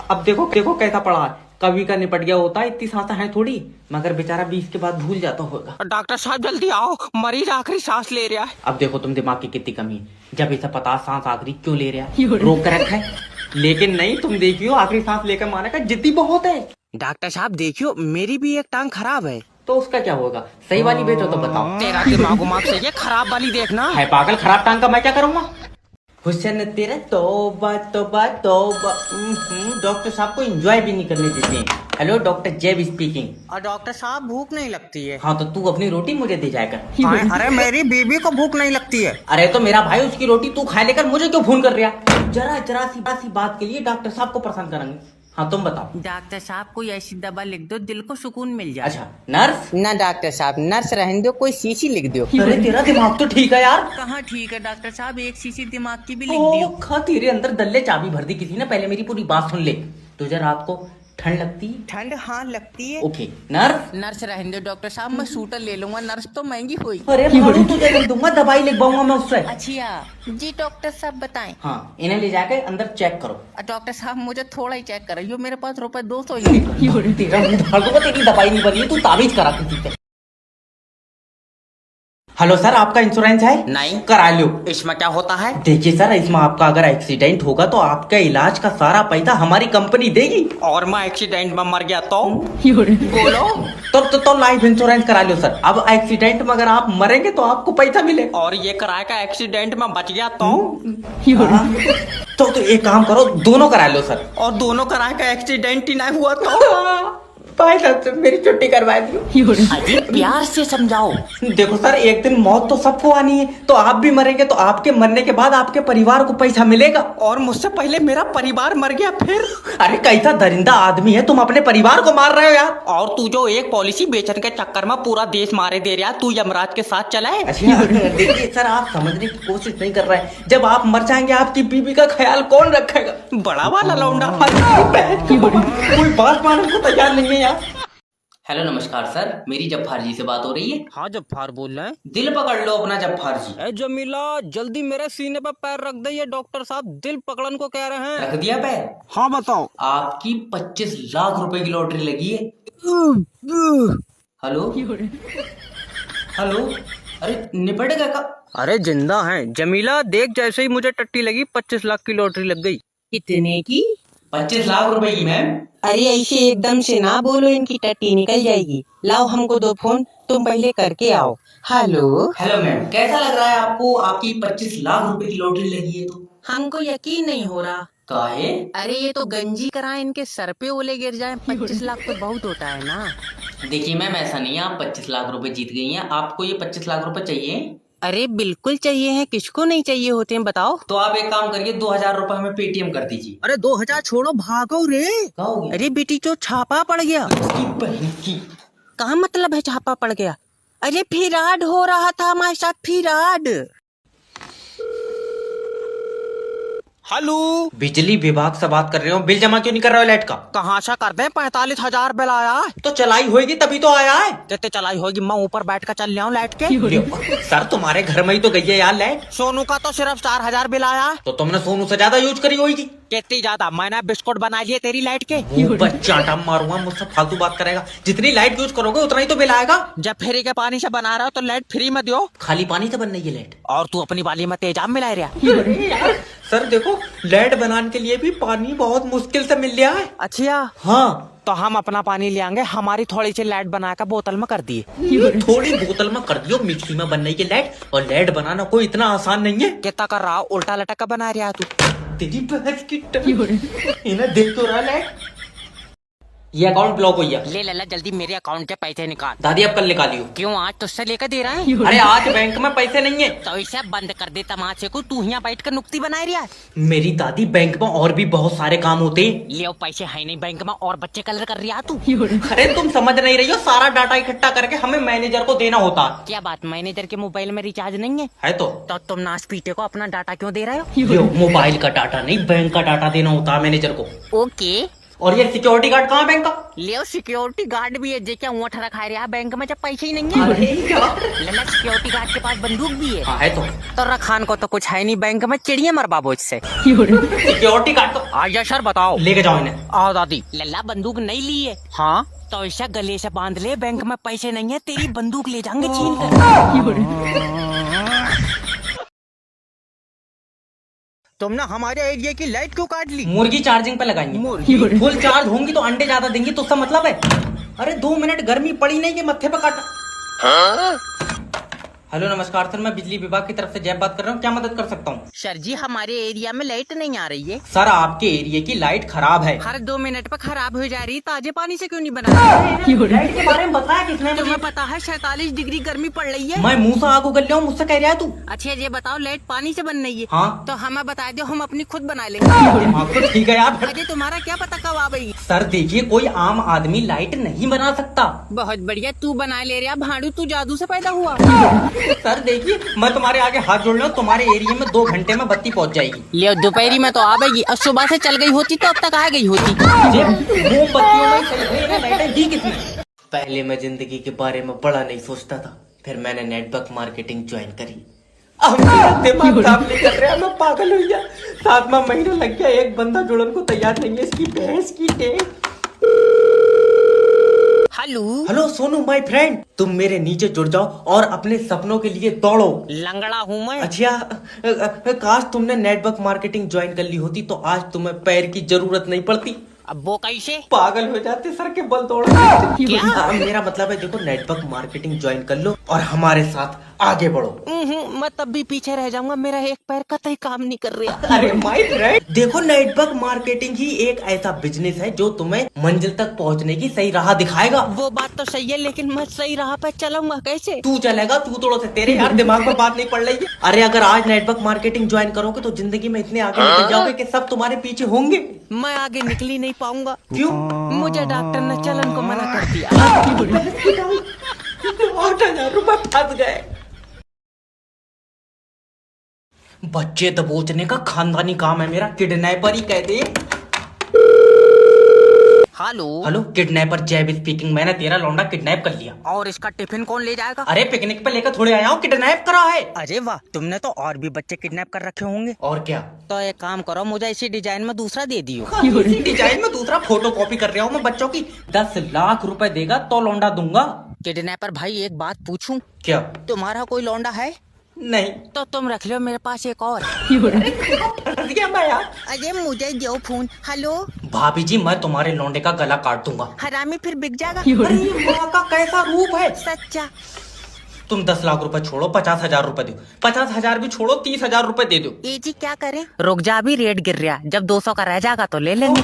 अब देखो देखो कैसा पड़ा है। कभी का निपट गया होता, इतनी सांसें हैं थोड़ी, मगर बेचारा 20 के बाद भूल जाता होगा। डॉक्टर साहब जल्दी आओ, मरीज आखिरी सांस ले रहा है। अब देखो तुम दिमाग की कितनी कमी है। जब इसे 50 सांस आखिरी क्यों ले रहा है, रोक कर रखा है। लेकिन नहीं, तुम देखियो आखिरी सांस लेकर मारने का जिद्दी बहुत है। डॉक्टर साहब देखियो मेरी भी एक टांग खराब है। तो उसका क्या होगा? सही वाली बेचो तो बताओ। तेरा दिमाग से ये खराब वाली देखना है पागल, खराब टांग का मैं क्या करूंगा? हुसैन तेरा तौबा तौबा तौबा। डॉक्टर साहब को एंजॉय भी नहीं करने देते हैं। हेलो डॉक्टर जेब स्पीकिंग। और डॉक्टर साहब भूख नहीं लगती है। हाँ तो तू अपनी रोटी मुझे दे जाएगा। अरे मेरी बीबी को भूख नहीं लगती है। अरे तो मेरा भाई उसकी रोटी तू खा लेकर मुझे क्यों फोन कर रहा? जरा जरा सी बात के लिए डॉक्टर साहब को परेशान करेंगे। हाँ तुम बताओ। डॉक्टर साहब कोई ऐसी दवा लिख दो दिल को सुकून मिल जाए। अच्छा नर्स? ना डॉक्टर साहब नर्स रहने दो, कोई शीशी लिख दो। अरे तेरा दिमाग तो ठीक है यार। कहाँ ठीक है डॉक्टर साहब, एक शीशी दिमाग की भी लिख ओ दियो। खा, तेरे अंदर दल्ले चाबी भर दी किसी ने। पहले मेरी पूरी बात सुन ले। तुझे रात को ठंड लगती है? ठंड हाँ लगती है। Okay nurse? नर्स रहने दो डॉक्टर साहब, मैं सूटर ले लूंगा, नर्स तो महंगी हुई। अरे भाड़ू तुझे नहीं दूंगा, दवाई लिखवाऊंगा मैं उससे। अच्छा जी डॉक्टर साहब बताएं। हाँ इन्हें ले जाके अंदर चेक करो। डॉक्टर साहब मुझे थोड़ा ही चेक करो, मेरे पास रुपए 200 ही है। तेरा मुंह धाड़ दूंगा, तेरी दवाई नहीं बनी है, तू ताबीज करा किसी से। हेलो सर, आपका इंश्योरेंस है? नहीं। करा लो। इसमें क्या होता है? देखिए सर, इसमें आपका अगर एक्सीडेंट होगा तो आपका इलाज का सारा पैसा हमारी कंपनी देगी। और मैं एक्सीडेंट में मर गया तो? बोलो। तो लाइफ इंश्योरेंस करा लो सर। अब एक्सीडेंट में अगर आप मरेंगे तो आपको पैसा मिलेगा। और ये कराए का एक्सीडेंट में बच गया तो? तो एक काम करो, दोनों करा लो सर। और दोनों कराए का एक्सीडेंट ही नहीं हुआ तो? भाई साहब मेरी छुट्टी करवा दियो। अजी प्यार से समझाओ। देखो सर, एक दिन मौत तो सबको आनी है, तो आप भी मरेंगे तो आपके मरने के बाद आपके परिवार को पैसा मिलेगा। और मुझसे पहले मेरा परिवार मर गया फिर? अरे कैसा दरिंदा आदमी है, तुम अपने परिवार को मार रहे हो यार। और तू जो एक पॉलिसी बेचने के चक्कर में पूरा देश मारे दे रहा, तू यमराज के साथ चला है। अच्छा देखिए सर, आप समझने की कोशिश नहीं कर रहे हैं। जब आप मर जाएंगे आपकी बीबी का ख्याल कौन रखेगा? बड़ा वाला लौंडा। कोई बात मानने को तैयार नहीं है यार। हेलो नमस्कार सर, मेरी जब्बार जी से बात हो रही है? हाँ जब्बार बोल रहे हैं। दिल पकड़ लो अपना जब्बार जी। ए जमीला जल्दी मेरे सीने पर पैर रख दे, ये डॉक्टर साहब दिल पकड़न को कह रहे हैं। रख दिया पैर? हाँ बताओ। आपकी 25 लाख रुपए की लॉटरी लगी है। हेलो हेलो, अरे निपट गया का? अरे जिंदा है जमीला, देख जैसे ही मुझे टट्टी लगी 25 लाख की लॉटरी लग गई। कितने की? 25 लाख रुपए की मैम। अरे ऐसे एकदम से ना बोलो, इनकी टट्टी निकल जाएगी। लाओ हमको दो फोन, तुम पहले करके आओ। हेलो हेलो मैम, कैसा लग रहा है आपको? आपकी 25 लाख रुपए की लॉटरी लगी है तो? हमको यकीन नहीं हो रहा। काहे? अरे ये तो गंजी कराए, इनके सर पे ओले गिर जाए। 25 लाख तो बहुत होता है ना। देखिए मैम, ऐसा नहीं है, आप 25 लाख रुपए जीत गई हैं। आपको ये 25 लाख रुपए चाहिए? अरे बिल्कुल चाहिए है, किसको नहीं चाहिए होते हैं बताओ। तो आप एक काम करिए, 2000 रुपए हमें पेटीएम कर दीजिए। अरे 2000 छोड़ो, भागो रे। क्या हो गया? अरे बेटी जो छापा पड़ गया। इसकी बहन की। कहाँ मतलब है छापा पड़ गया? अरे फिराड हो रहा था हमारे साथ, फिराड। हेलो, बिजली विभाग से बात कर रहे हो। बिल जमा क्यों नहीं कर रहे हो लाइट का? कहाँ से कर दे? 45,000 बिल आया है। तो चलाई होगी तभी तो आया है। कितने चलाई होगी? मैं ऊपर बैठ कर चल लिया हूँ लाइट के। लियो। सर तुम्हारे घर में ही तो गई है यार लाइट। सोनू का तो सिर्फ 4000 बिल आया है। तो तुमने सोनू से ज्यादा यूज करी होगी। कितनी ज्यादा? मैंने बिस्कुट बना लिए तेरी लाइट के। चाटा मारूंगा, मुझसे फालतू बात करेगा। जितनी लाइट यूज करोगे उतना ही तो बिल आएगा। जब फ्री के पानी से बना रहा हो तो लाइट फ्री में दियो। खाली पानी से बन रही है लाइट। और तू अपनी वाली में तेजाब मिला रहा। सर देखो, लाइट बनाने के लिए भी पानी बहुत मुश्किल से मिल रहा है। अच्छा, हाँ, तो हम अपना पानी ले आएंगे। हमारी थोड़ी सी लाइट बनाकर बोतल में कर दिए। थोड़ी बोतल में कर दियो, मिक्सी में बन रही है लाइट। और लाइट बनाना कोई इतना आसान नहीं है। कितना कर रहा? उल्टा लटक का बना रहा तू। तेरी बहस की इन्हें देख तो रहा लाइट। ये अकाउंट ब्लॉक हुई है। ले लला जल्दी मेरे अकाउंट के पैसे निकाल। दादी अब कल निकालियो। क्यों, आज तुझसे लेकर दे रहा है? अरे आज बैंक में पैसे नहीं है। तो इसे बंद कर दे तमाशे को। तू यहाँ बैठ कर नुक्ती बना रहा है। मेरी दादी, बैंक में और भी बहुत सारे काम होते हैं। ले पैसे है नहीं बैंक में, और बच्चे कलर कर रहा तू। अरे तुम समझ नहीं रही हो, सारा डाटा इकट्ठा करके हमें मैनेजर को देना होता। क्या बात, मैनेजर के मोबाइल में रिचार्ज नहीं है? तो तुम नाश पीटे को अपना डाटा क्यों दे रहे हो? यो, मोबाइल का डाटा नहीं, बैंक का डाटा देना होता है मैनेजर को। ओके। और ये सिक्योरिटी गार्ड कहाँ है बैंक का? ले सिक्योरिटी गार्ड भी है, जे क्या ऊँट रखा रहा बैंक में जब पैसे ही नहीं है। लला सिक्योरिटी गार्ड के पास बंदूक भी है। हाँ है तो रखान को तो कुछ है नहीं बैंक में, चिड़िया मर बाबू इससे। सिक्योरिटी गार्ड तो आजा सर बताओ। लेके जाओ इन्हें। आओ दादी। लल्ला बंदूक नहीं ली है। हाँ तो ऐसा गले से बांध ले, बैंक में पैसे नहीं है, तेरी बंदूक ले जाएंगे छीन कर। तुमने हमारे एरिया की लाइट क्यों काट ली? मुर्गी चार्जिंग पे लगाएंगे। मुर्गी? फुल चार्ज होंगी तो अंडे ज्यादा देंगी, तो उसका मतलब है। अरे 2 मिनट गर्मी पड़ी नहीं कि मत्थे पे काटा। हेलो नमस्कार सर, मैं बिजली विभाग की तरफ से जय बात कर रहा हूँ। क्या मदद कर सकता हूँ? सर जी हमारे एरिया में लाइट नहीं आ रही है। सर आपके एरिया की लाइट खराब है। हर 2 मिनट पर खराब हो जा रही। ताजे पानी से क्यों नहीं बना रही? लाइट के बारे में बताया किसने? तुम्हें पता है 47 डिग्री गर्मी पड़ रही है। मैं मुंह से आग उगल रहा हूँ, मुझसे कह रहा है तू? अच्छा ये बताओ, लाइट पानी से बन रही है? हाँ। तो हमें बता दो, हम अपनी खुद बना लेंगे। आपको ठीक है यार। अजय तुम्हारा क्या पता कब आ गई? सर देखिए, कोई आम आदमी लाइट नहीं बना सकता। बहुत बढ़िया, तू बना ले रहा भाड़ू, तू जादू से पैदा हुआ। सर देखिए, मैं तुम्हारे आगे हाथ जोड़ रहा हूँ, तुम्हारे एरिया में 2 घंटे में बत्ती पहुँच जाएगी। ले दोपहरी में तो आ गई, और सुबह से चल गई होती तो अब तक आ गई होती। मोमबत्तियों में चल रही है, लाइटें दी किसने? पहले मैं जिंदगी के बारे में बड़ा नहीं सोचता था, फिर मैंने नेटवर्क मार्केटिंग ज्वाइन करी। अब मेरा दिमाग काम नहीं कर रहा, मैं पागल हो गया। 7वां महीना लग गया, एक बंदा जुड़न को तैयार नहीं है। इसकी भैंस की टेक। Hello hello Sonu my friend, तुम मेरे नीचे जुड़ जाओ और अपने सपनों के लिए दौड़ो। लंगड़ा हूँ मैं। अच्छा, काश तुमने नेटवर्क मार्केटिंग ज्वाइन कर ली होती तो आज तुम्हें पैर की जरूरत नहीं पड़ती। अब वो कैसे? पागल हो जाते सर के बल दौड़। क्या? मेरा मतलब है देखो, नेटवर्क मार्केटिंग ज्वाइन कर लो और हमारे साथ आगे बढ़ो। मैं तब भी पीछे रह जाऊंगा, मेरा एक पैर कतई काम नहीं कर रहा। अरे माय फ्रेंड, देखो नेटवर्क मार्केटिंग ही एक ऐसा बिजनेस है जो तुम्हें मंजिल तक पहुंचने की सही राह दिखाएगा। वो बात तो सही है, लेकिन मैं सही राह पर चलूंगा कैसे? तू चलेगा तू तोड़ो से, तेरे यार दिमाग में बात नहीं पड़ रही है। अरे अगर आज नेटवर्क मार्केटिंग ज्वाइन करोगे तो जिंदगी में इतने आगे निकल जाओगे कि सब तुम्हारे पीछे होंगे। मैं आगे निकल ही नहीं पाऊंगा। क्यों? मुझे डॉक्टर ने चलन को मना कर दिया। 8,000 रुपए फंस गए। बच्चे दबोचने का खानदानी काम है मेरा, किडनैपर ही कह दे। हेलो हेलो किडनैपर जैब स्पीकिंग, मैंने तेरा लौंडा किडनैप कर लिया। और इसका टिफिन कौन ले जाएगा? अरे पिकनिक पे लेकर थोड़े आया हूँ, किडनैप करा है। अरे वाह, तुमने तो और भी बच्चे किडनैप कर रखे होंगे। और क्या? तो एक काम करो, मुझे इसी डिजाइन में दूसरा दे दियो। इसी डिजाइन में दूसरा फोटो कॉपी कर रहा हूँ मैं बच्चों की। 10 लाख रुपए देगा तो लौंडा दूंगा। किडनैपर भाई एक बात पूछूं? क्या? तुम्हारा कोई लौंडा है? नहीं। तो तुम रख लो, मेरे पास एक और। क्या मैं यार? अरे मुझे दो फोन। हेलो भाभी जी, मैं तुम्हारे लौंडे का गला काट दूंगा। हरामी फिर बिक जाएगा। अरे ये माँ का कैसा रूप है। सच्चा। तुम 10 लाख रुपए छोड़ो, 50,000 रुपए दो, 50,000 भी छोड़ो, 30,000 रुपए दे दो। ए जी क्या करें? रुक जा, अभी रेट गिर रहा, जब 200 का रह जाएगा तो ले लेंगे।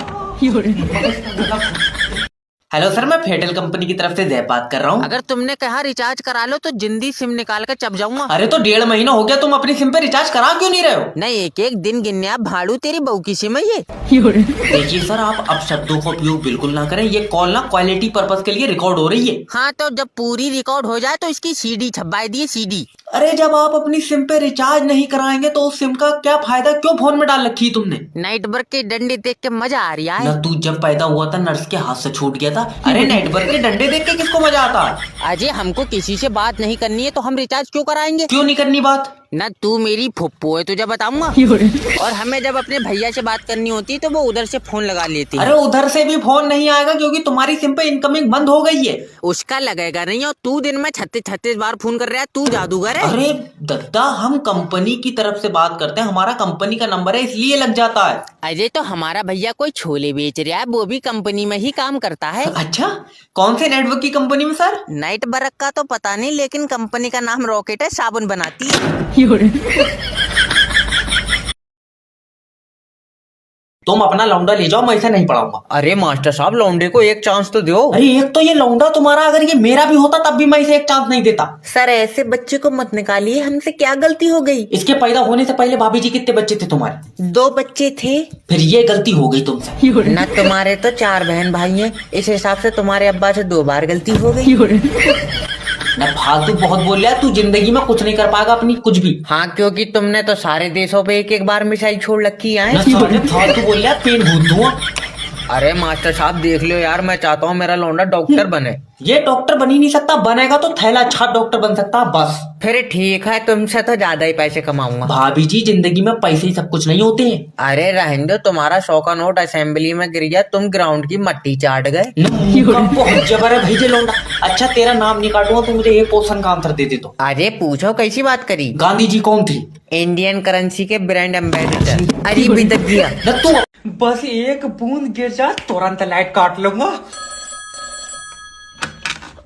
हेलो सर, मैं फेडरल कंपनी की तरफ से जय बात कर रहा हूँ। अगर तुमने कहा रिचार्ज करा लो तो जिंदी सिम निकाल कर चप जाऊंगा। अरे तो 1.5 महीना हो गया, तुम अपनी सिम पे रिचार्ज करा क्यों नहीं रहे हो? नहीं, एक एक दिन गिनने आप भाड़ू, तेरी बहू की सिम है ये। देखिए सर, आप अब शब्दों का उपयोग बिल्कुल ना करें। ये कॉल ना क्वालिटी पर्पस के लिए रिकॉर्ड हो रही है। हाँ तो जब पूरी रिकॉर्ड हो जाए तो इसकी सीडी छपवाई दिए, सीडी। अरे जब आप अपनी सिम पे रिचार्ज नहीं कराएंगे तो उस सिम का क्या फायदा? क्यों फोन में डाल रखी है तुमने? नाइट वर्क के डंडे देख के मजा आ रहा है। न तू जब पैदा हुआ था नर्स के हाथ से छूट गया था। अरे नाइट वर्क के डंडे देख के किसको मजा आता? अजय, हमको किसी से बात नहीं करनी है तो हम रिचार्ज क्यों कराएंगे? क्यों नहीं करनी बात? न तू मेरी फुप्पो है, तुझे बताऊंगा। और हमें जब अपने भैया से बात करनी होती तो वो उधर से फोन लगा लेती। अरे उधर से भी फोन नहीं आएगा क्योंकि तुम्हारी सिम पे इनकमिंग बंद हो गई है। उसका लगेगा नहीं, और तू दिन में 36 बार फोन कर रहा है, तू जादूगर है। अरे दत्ता, हम कंपनी की तरफ से बात करते हैं, हमारा कंपनी का नंबर है इसलिए लग जाता है। अजय, तो हमारा भैया कोई छोले बेच रहा है, वो भी कंपनी में ही काम करता है। अच्छा, कौन से नेटवर्क की कंपनी में सर? नाइट बरक का तो पता नहीं, लेकिन कंपनी का नाम रॉकेट है, साबुन बनाती है। तुम अपना लौंडा ले जाओ, मैं इसे नहीं पढ़ाऊंगा। अरे मास्टर साहब, लौंडे को एक चांस तो दो। अरे एक तो ये लौंडा तुम्हारा, अगर ये मेरा भी होता तब भी मैं इसे एक चांस नहीं देता। सर, ऐसे बच्चे को मत निकालिए, हमसे क्या गलती हो गई? इसके पैदा होने से पहले भाभी जी कितने बच्चे थे तुम्हारे? 2 बच्चे थे। फिर ये गलती हो गई तुमसे। न तुम्हारे तो 4 बहन भाई हैं, इस हिसाब से तुम्हारे अब्बा से 2 बार गलती हो गई। न फालतू बहुत बोल रहा है तू, जिंदगी में कुछ नहीं कर पाएगा अपनी कुछ भी। हाँ, क्योंकि तुमने तो सारे देशों पे एक एक बार मिसाइल छोड़ रखी है। फालतू बोल रहा है, पेन भूत दूंगा। अरे मास्टर साहब देख लो यार, मैं चाहता हूँ मेरा लौंडा डॉक्टर बने। ये डॉक्टर बन ही नहीं सकता, बनेगा तो थैला छाप डॉक्टर बन सकता है बस। फिर ठीक है, तुमसे तो ज्यादा ही पैसे कमाऊंगा। भाभी जी, जिंदगी में पैसे ही सब कुछ नहीं होते हैं। अरे रहने दो, तुम्हारा 100 का नोट असेंबली में गिर गया, तुम ग्राउंड की मट्टी चाट गए। बहुत जबर है भाई, लौंडा। अच्छा तेरा नाम नहीं काटूंगा, तू मुझे एक क्वेश्चन का आंसर दे दे तो। अरे पूछो, कैसी बात करी? गांधी जी कौन थी? इंडियन करेंसी के ब्रांड एम्बेसडर। अरे बिदगिया, तू बस एक बूंद गिर जा तुरंत लाइट काट लूंगा।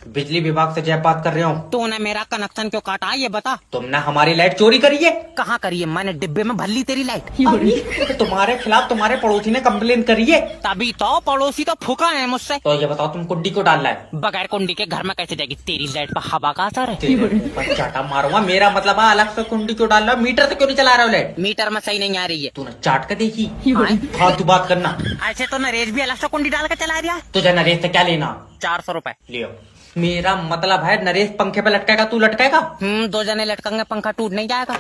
बिजली विभाग से जय बात कर रहे हो। तूने मेरा कनेक्शन क्यों काटा, ये बता। तुमने हमारी लाइट चोरी करी है। कहाँ करी है? मैंने डिब्बे में भर ली तेरी लाइट। तुम्हारे खिलाफ तुम्हारे पड़ोसी ने कंप्लेन करी है। तभी तो पड़ोसी तो फूका है मुझसे। तो ये बताओ, तुम कुंडी को डालना है? बगैर कुंडी के घर में कैसे जाएगी? तेरी लाइट पर हवा का असर है। तेरे चाटा मारूंगा। मेरा मतलब है अलग से कुंडी क्यों डाल रहा है? मीटर से क्यों नहीं चला रहे हो लाइट? मीटर में सही नहीं आ रही है। तूने चाट कर देखी? हाँ? फालतू बात करना। ऐसे तो नरेश भी अलग से कुंडी डाल कर चला रहा है। तुझे नरेश से क्या लेना? 400 रुपए लियो। मेरा मतलब है नरेश पंखे पे लटकेगा, तू लटकेगा? 2 जने लटकेंगे, पंखा टूट नहीं जाएगा।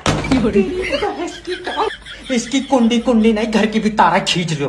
इसकी कुंडी कुंडी नहीं, घर की भी तारा खींच लो।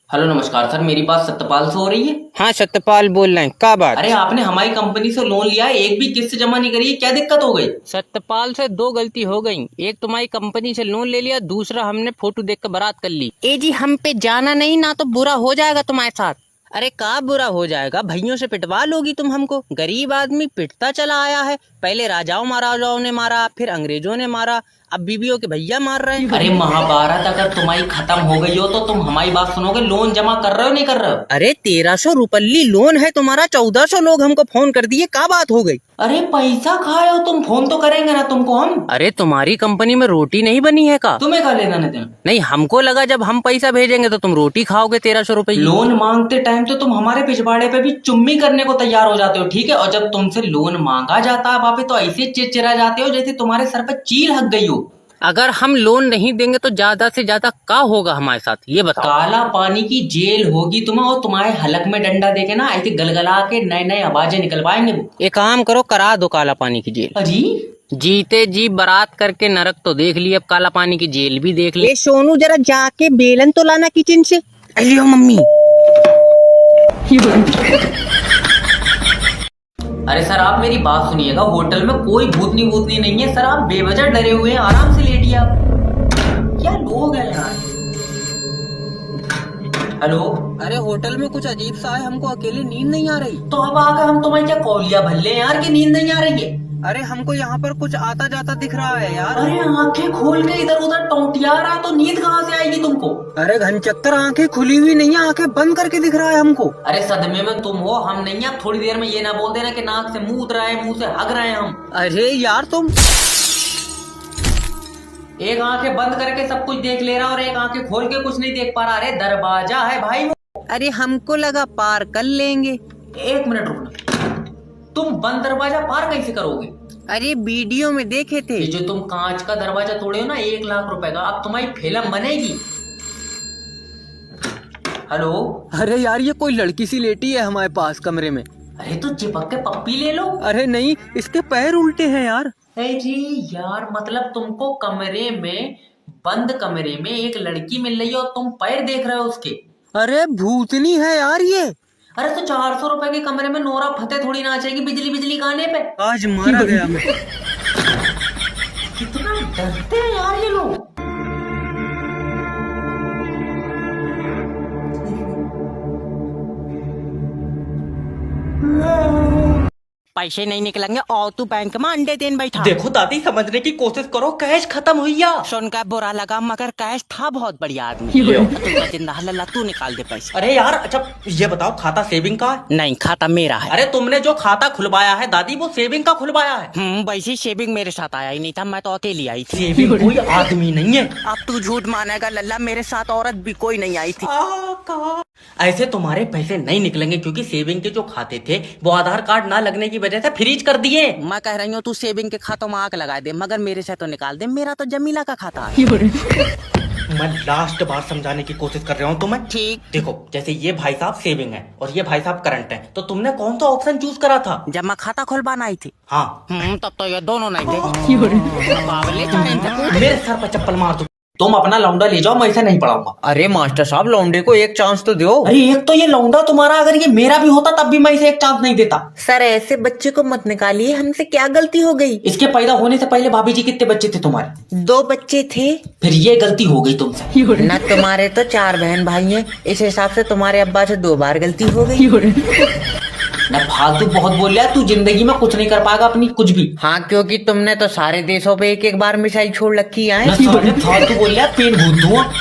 हेलो नमस्कार सर, मेरी बात सत्यपाल से हो रही है? हाँ, सत्यपाल बोल रहे हैं, क्या बात? अरे आपने हमारी कंपनी से लोन लिया है, एक भी किस्त जमा नहीं करी है, क्या दिक्कत हो गई? सत्यपाल से 2 गलती हो गई। एक तुम्हारी कंपनी से लोन ले लिया, दूसरा हमने फोटो देख कर बारात कर ली। ए जी, हम पे जाना नहीं, ना तो बुरा हो जाएगा तुम्हारे साथ। अरे का बुरा हो जाएगा, भैयों से पिटवा लोगी तुम हमको। गरीब आदमी पिटता चला आया है, पहले राजाओं महाराजाओं ने मारा, फिर अंग्रेजों ने मारा, अब बीबियों के भैया मार रहे हैं। अरे महाभारत अगर तुम्हारी खत्म हो गई हो तो तुम हमारी बात सुनोगे? लोन जमा कर रहे हो नहीं कर रहे हो? अरे 1300 रुपये लोन है तुम्हारा, 1400 लोग हमको फोन कर दिए, क्या बात हो गई? अरे पैसा खाए हो तुम, फोन तो करेंगे ना तुमको हम। अरे तुम्हारी कंपनी में रोटी नहीं बनी है का? तुम्हें क्या लेना नहीं? नहीं, हमको लगा जब हम पैसा भेजेंगे तो तुम रोटी खाओगे 1300 रुपये। लोन मांगते टाइम तो तुम हमारे पिछवाड़े पे भी चुम्मी करने को तैयार हो जाते हो, ठीक है? और जब तुमसे लोन मांगा जाता है वापस तो ऐसे चिड़चिड़ा जाते हो जैसे तुम्हारे सर पे चील हक गई हो। अगर हम लोन नहीं देंगे तो ज्यादा से ज्यादा क्या होगा हमारे साथ, ये बताओ। काला पानी की जेल होगी तुम्हें, और तुम्हारे हलक में डंडा देके ना ऐसे गलगला के नए नए आवाजें निकलवाएंगे वो। एक काम करो, करा दो काला पानी की जेल। अजी जीते जी बारात करके नरक तो देख ली, अब काला पानी की जेल भी देख ली। सोनू जरा जाके बेलन तो लाना किचन से। अलियो मम्मी। अरे सर आप मेरी बात सुनिएगा, होटल में कोई भूतनी वूतनी नहीं है सर, आप बेवजह डरे हुए हैं, आराम से लेटिए आप। क्या लोग हैं यार। हेलो। अरे होटल में कुछ अजीब सा है, हमको अकेले नींद नहीं आ रही। तो अब आकर हम तुम्हारी क्या कौलिया भल्ले हैं यार कि नींद नहीं आ रही है? अरे हमको यहाँ पर कुछ आता जाता दिख रहा है यार। अरे आंखें खोल के इधर उधर टौटिया रहा है तो नींद कहाँ से आएगी तुमको? अरे घनचक्कर आंखें खुली हुई नहीं है, आंखें बंद करके दिख रहा है हमको। अरे सदमे में तुम हो, हम नहीं है। थोड़ी देर में ये ना बोल देना कि नाक से मुंह रहा है, मुंह से हग रहे हैं हम। अरे यार तुम एक आंखें बंद करके सब कुछ देख ले रहा और एक आंखें खोल के कुछ नहीं देख पा रहा। अरे दरवाजा है भाई वो। अरे हमको लगा पार कर लेंगे। एक मिनट रुकना, तुम बंद दरवाजा पार कैसे करोगे? अरे वीडियो में देखे थे। ये जो तुम कांच का दरवाजा तोड़े हो ना 1 लाख रुपए का, अब तुम्हारी फिल्म बनेगी। हेलो। अरे यार ये कोई लड़की सी लेटी है हमारे पास कमरे में। अरे तो चिपक के पप्पी ले लो। अरे नहीं, इसके पैर उल्टे हैं यार। अरे यार मतलब तुमको कमरे में, बंद कमरे में एक लड़की मिल रही है और तुम पैर देख रहे हो उसके। अरे भूतनी है यार ये। अरे तो 400 रुपए के कमरे में नोरा फतेह थोड़ी नाचेगी बिजली बिजली गाने पे। आज मारा गया मैं। कितना डरते हैं यार ये लोग। पैसे नहीं निकलेंगे और तू बैंक में अंडे देन बैठा। देखो दादी, समझने की कोशिश करो, कैश खत्म हुई या। सुनकर बुरा लगा मगर कैश था बहुत बढ़िया आदमी। तू जिंदा हल्ला, तू निकाल दे पैसे। अरे यार अच्छा ये बताओ, खाता सेविंग का है? नहीं, खाता मेरा है। अरे तुमने जो खाता खुलवाया है दादी, वो सेविंग का खुलवाया है। वैसे शेविंग मेरे साथ आया ही नहीं था, मैं तो अकेली आई थी। सेविंग कोई आदमी नहीं है। अब तू झूठ मानेगा लल्ला, मेरे साथ औरत भी कोई नहीं आई थी। ऐसे तुम्हारे पैसे नहीं निकलेंगे क्योंकि सेविंग के जो खाते थे वो आधार कार्ड ना लगने की वजह से फ्रीज कर दिए। मैं कह रही हूँ तू सेविंग के खातों में आग लगा दे, मगर मेरे से तो निकाल दे, मेरा तो जमीला का खाता है। मैं लास्ट बार समझाने की कोशिश कर रहा हूँ तुम्हें। ठीक। देखो जैसे ये भाई साहब सेविंग है और ये भाई साहब करंट है, तो तुमने कौन सा ऑप्शन चूज करा था? जब मैं खाता खुलवाना आई थी। हाँ। तब तो ये दोनों नहीं थे। बावले चाहे मेरे सर पर चप्पल मार दो। तुम अपना लौंडा ले जाओ, मैं इसे नहीं पढ़ाऊंगा। अरे मास्टर साहब, लौंडे को एक चांस तो दो। अरे एक तो ये लौंडा तुम्हारा, अगर ये मेरा भी होता तब भी मैं इसे एक चांस नहीं देता। सर ऐसे बच्चे को मत निकालिए, हमसे क्या गलती हो गई? इसके पैदा होने से पहले भाभी जी कितने बच्चे थे तुम्हारे? 2 बच्चे थे। फिर ये गलती हो गई तुमसे। न तुम्हारे तो 4 बहन भाई हैं, इस हिसाब से तुम्हारे अब्बा से 2 बार गलती हो गई। ना फालतू बहुत बोल रहा है तू, जिंदगी में कुछ नहीं कर पाएगा अपनी कुछ भी। हाँ, क्योंकि तुमने तो सारे देशों पे एक बार मिसाइल छोड़ रखी है। फालतू बोल रहा है, पेट भूत दूंगा।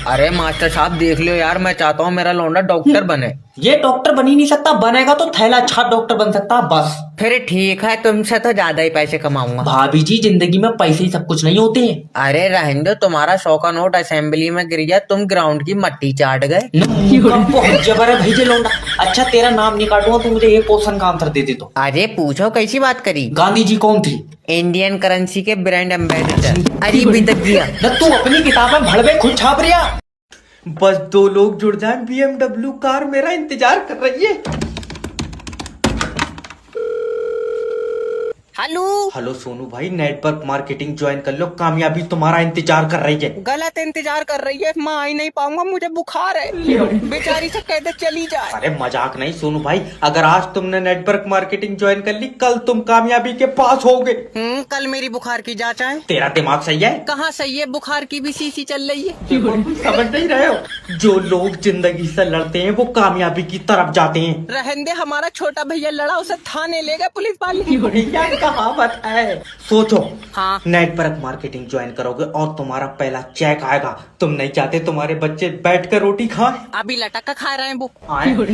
अरे मास्टर साहब देख लो यार, मैं चाहता हूँ मेरा लौंडा डॉक्टर बने। ये डॉक्टर बन ही नहीं सकता, बनेगा तो थैला छाप डॉक्टर बन सकता है बस। फिर ठीक है, तुमसे तो ज्यादा ही पैसे कमाऊंगा। भाभी जी जिंदगी में पैसे ही सब कुछ नहीं होते हैं। अरे रहने दो, तुम्हारा 100 का नोट असेंबली में गिर गया, तुम ग्राउंड की मट्टी चाट गए। बहुत जबर है भाई जी लौंडा। अच्छा तेरा नाम नहीं काटूंगा, तू मुझे एक क्वेश्चन का आंसर दे दे तो। अरे पूछो, कैसी बात करी? गांधी जी कौन थी? इंडियन करेंसी के ब्रांड एम्बेसडर। अरे बिदक गया न तू अपनी किताब में भड़वे खुद छाप रिया। बस 2 लोग जुड़ जाए, BMW कार मेरा इंतजार कर रही है। हेलो सोनू भाई, नेटवर्क मार्केटिंग ज्वाइन कर लो, कामयाबी तुम्हारा इंतजार कर रही है। गलत इंतजार कर रही है, मैं आ ही नहीं पाऊंगा, मुझे बुखार है। बेचारी से कह दे चली जाए। अरे मजाक नहीं सोनू भाई, अगर आज तुमने नेटवर्क मार्केटिंग ज्वाइन कर ली, कल तुम कामयाबी के पास होगे। कल मेरी बुखार की जांच है। तेरा दिमाग सही है? कहाँ सही है, बुखार की भी सीसी चल रही है। समझ नहीं रहे हो? जो लोग जिंदगी से लड़ते हैं वो कामयाबी की तरफ जाते हैं। रहने दे, हमारा छोटा भैया लड़ा, उसे थाने ले गए पुलिस वाले। कहावत है। सोचो, हाँ। नेटवर्क मार्केटिंग ज्वाइन करोगे और तुम्हारा पहला चेक आएगा। तुम नहीं चाहते तुम्हारे बच्चे बैठ कर रोटी खाएं? अभी लटक कर खा रहे हैं वो।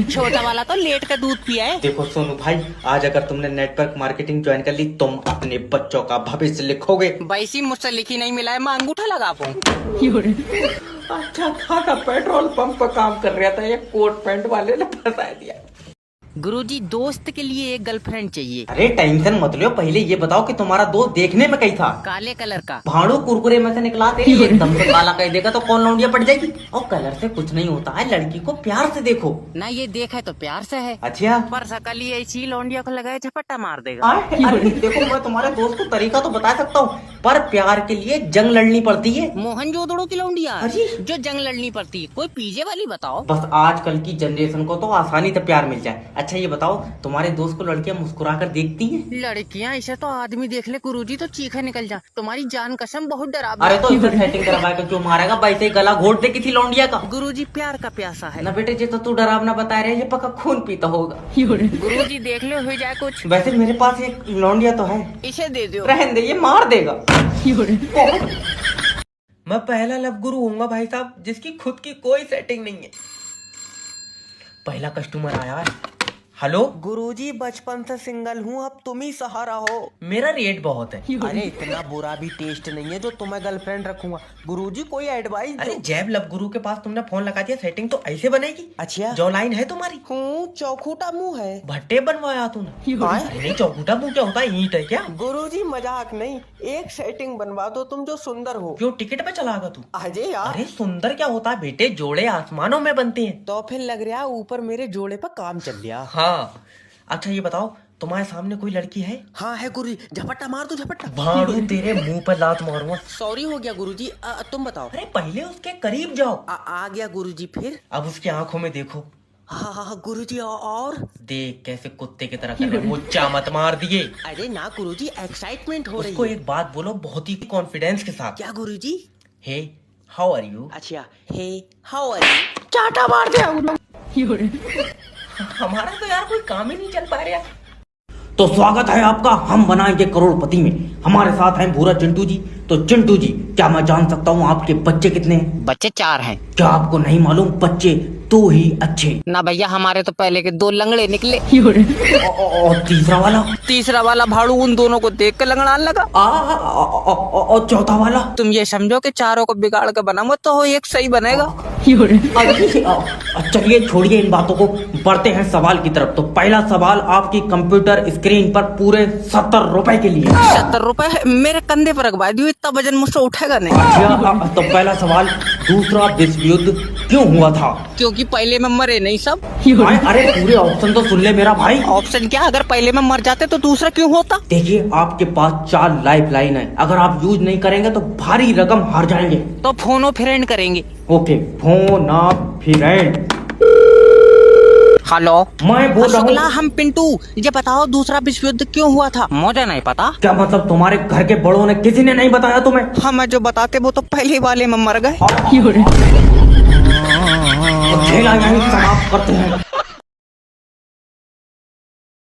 छोटा वाला तो लेट कर दूध पिया है। देखो सोनू भाई, आज अगर तुमने नेटवर्क मार्केटिंग ज्वाइन कर ली, तुम अपने बच्चों का भविष्य लिखोगे। वैसी मुझसे लिखी नहीं मिला है, मैं अंगूठा लगा पाऊँ। अच्छा खासा पेट्रोल पंप पर काम कर रहा था, एक कोट पैंट वाले ने फंसा दिया। गुरुजी, दोस्त के लिए एक गर्लफ्रेंड चाहिए। अरे टेंशन मत लो, पहले ये बताओ कि तुम्हारा दोस्त देखने में कैसा? काले कलर का। भाड़ू कुरकुरे में से निकला दे, एकदम से काला कह देगा तो कौन लौंडिया पड़ जाएगी। और कलर से कुछ नहीं होता है, लड़की को प्यार से देखो ना। ये देखा तो प्यार से है। अच्छा, पर सकल ही ऐसी लौंडिया को लगाए झपट्टा मार देगा। अरे देखो, मैं तुम्हारे दोस्त को तरीका तो बता सकता हूँ, पर प्यार के लिए जंग लड़नी पड़ती है। मोहनजोदड़ो की लौंडिया अरे जो जंग लड़नी पड़ती है, कोई पीछे वाली बताओ। बस आजकल की जनरेशन को तो आसानी से प्यार मिल जाए, अच्छा ये बताओ, तुम्हारे दोस्त को लड़कियां मुस्कुरा कर देखती हैं? लड़कियां इसे तो आदमी देख ले गुरुजी तो चीखे निकल जा। तुम्हारी जान कसम बहुत डरावना। अरे तो इसे सेटिंग करवा के क्यों मारेगा? वैसे ही गला घोट दे किसी लौंडिया का। गुरुजी प्यार का प्यासा है ना बेटे, ये तो तू डरावना बता रहे, ये पक्का खून पीता होगा। गुरुजी देख लो हो जाए कुछ। वैसे मेरे पास एक लौंडिया तो है, इसे दे दो। रहने दे, ये मार देगा। मैं पहला लव गुरु होऊंगा भाई साहब, जिसकी खुद की कोई सेटिंग नहीं है। पहला कस्टमर आया है। हेलो गुरुजी, बचपन से सिंगल हूँ, अब तुम ही सहारा हो। मेरा रेट बहुत है। अरे इतना बुरा भी टेस्ट नहीं है जो तुम्हें गर्लफ्रेंड रखूंगा। गुरुजी कोई एडवाइस अरे दो। जैब लव गुरु के पास तुमने फोन लगा दिया, सेटिंग तो ऐसे बनेगी। अच्छा जो लाइन है तुम्हारी, हूँ, चौखूटा मुंह है। भट्टे बनवाया तूने? हाँ? अरे नहीं, चौकुटा मुंह क्या होता है? ईंट है क्या? गुरुजी मजाक नहीं, एक सेटिंग बनवा दो तुम जो सुंदर हो। क्यों टिकट पे चलागा तू? अजय यार, अरे सुंदर क्या होता है बेटे, जोड़े आसमानों में बनते हैं। तो फिर लग रहा है ऊपर मेरे जोड़े पर काम चल गया। हाँ अच्छा ये बताओ, तुम्हारे सामने कोई लड़की है? हाँ है गुरुजी, झपट्टा मार दो झपट्टा। भाड़ू तेरे मुंह पर लात मारूंगा। सॉरी हो गया गुरुजी, तुम बताओ। अरे पहले उसके करीब जाओ। आ गया गुरुजी, फिर? अब उसकी आंखों में देखो। हाँ हाँ हाँ गुरुजी, और? देख कैसे कुत्ते की तरह कर रहे, मुच्चा मत मार दिए। अरे ना गुरुजी, एक्साइटमेंट हो रही उसको है। एक बात बोलो बहुत ही कॉन्फिडेंस के साथ। क्या गुरुजी? Hey how are you? अच्छा, हे हाउ आर यू? चाटा मार दिया। हमारा तो यार कोई काम ही नहीं चल पा रहा। तो स्वागत है आपका, हम बनाएंगे करोड़पति में। हमारे साथ हैं भूरा चिंटू जी। तो चिंटू जी, क्या मैं जान सकता हूँ आपके बच्चे कितने हैं? बच्चे 4 हैं। क्या आपको नहीं मालूम, बच्चे दो ही अच्छे। ना भैया, हमारे तो पहले के 2 लंगड़े निकले। और तीसरा वाला? तीसरा वाला भाड़ू उन दोनों को देख कर लंगड़ाने लगा। और चौथा वाला? तुम ये समझो कि चारों को बिगाड़ कर बनाऊंगा तो एक सही बनेगा। चलिए छोड़िए इन बातों को, बढ़ते हैं सवाल की तरफ। तो पहला सवाल आपकी कंप्यूटर स्क्रीन पर पूरे 70 रुपए के लिए। 70 रुपए मेरे कंधे पर रखवा दियो, इतना वजन मुझसे उठेगा नहीं। अच्छा तो पहला सवाल, दूसरा विश्व युद्ध क्यों हुआ था? क्योंकि पहले में मरे नहीं सब। अरे पूरे ऑप्शन तो सुन ले मेरा भाई। ऑप्शन क्या, अगर पहले में मर जाते तो दूसरा क्यों होता? देखिए आपके पास 4 लाइफ लाइन है, अगर आप यूज नहीं करेंगे तो भारी रकम हार जाएंगे। तो फोनो फ्रेंड करेंगे। ओके, फोन आप फ्रेंड। हेलो, मैं बोल रहा शुक्ला, हूँ। हम पिंटू। ये बताओ दूसरा विश्व युद्ध क्यों हुआ था? मुझे नहीं पता। क्या मतलब तुम्हारे घर के बड़ों ने किसी ने नहीं बताया तुम्हें? हमें जो बताते वो तो पहले वाले में मर गए। खेला यहीं समाप्त करते हैं।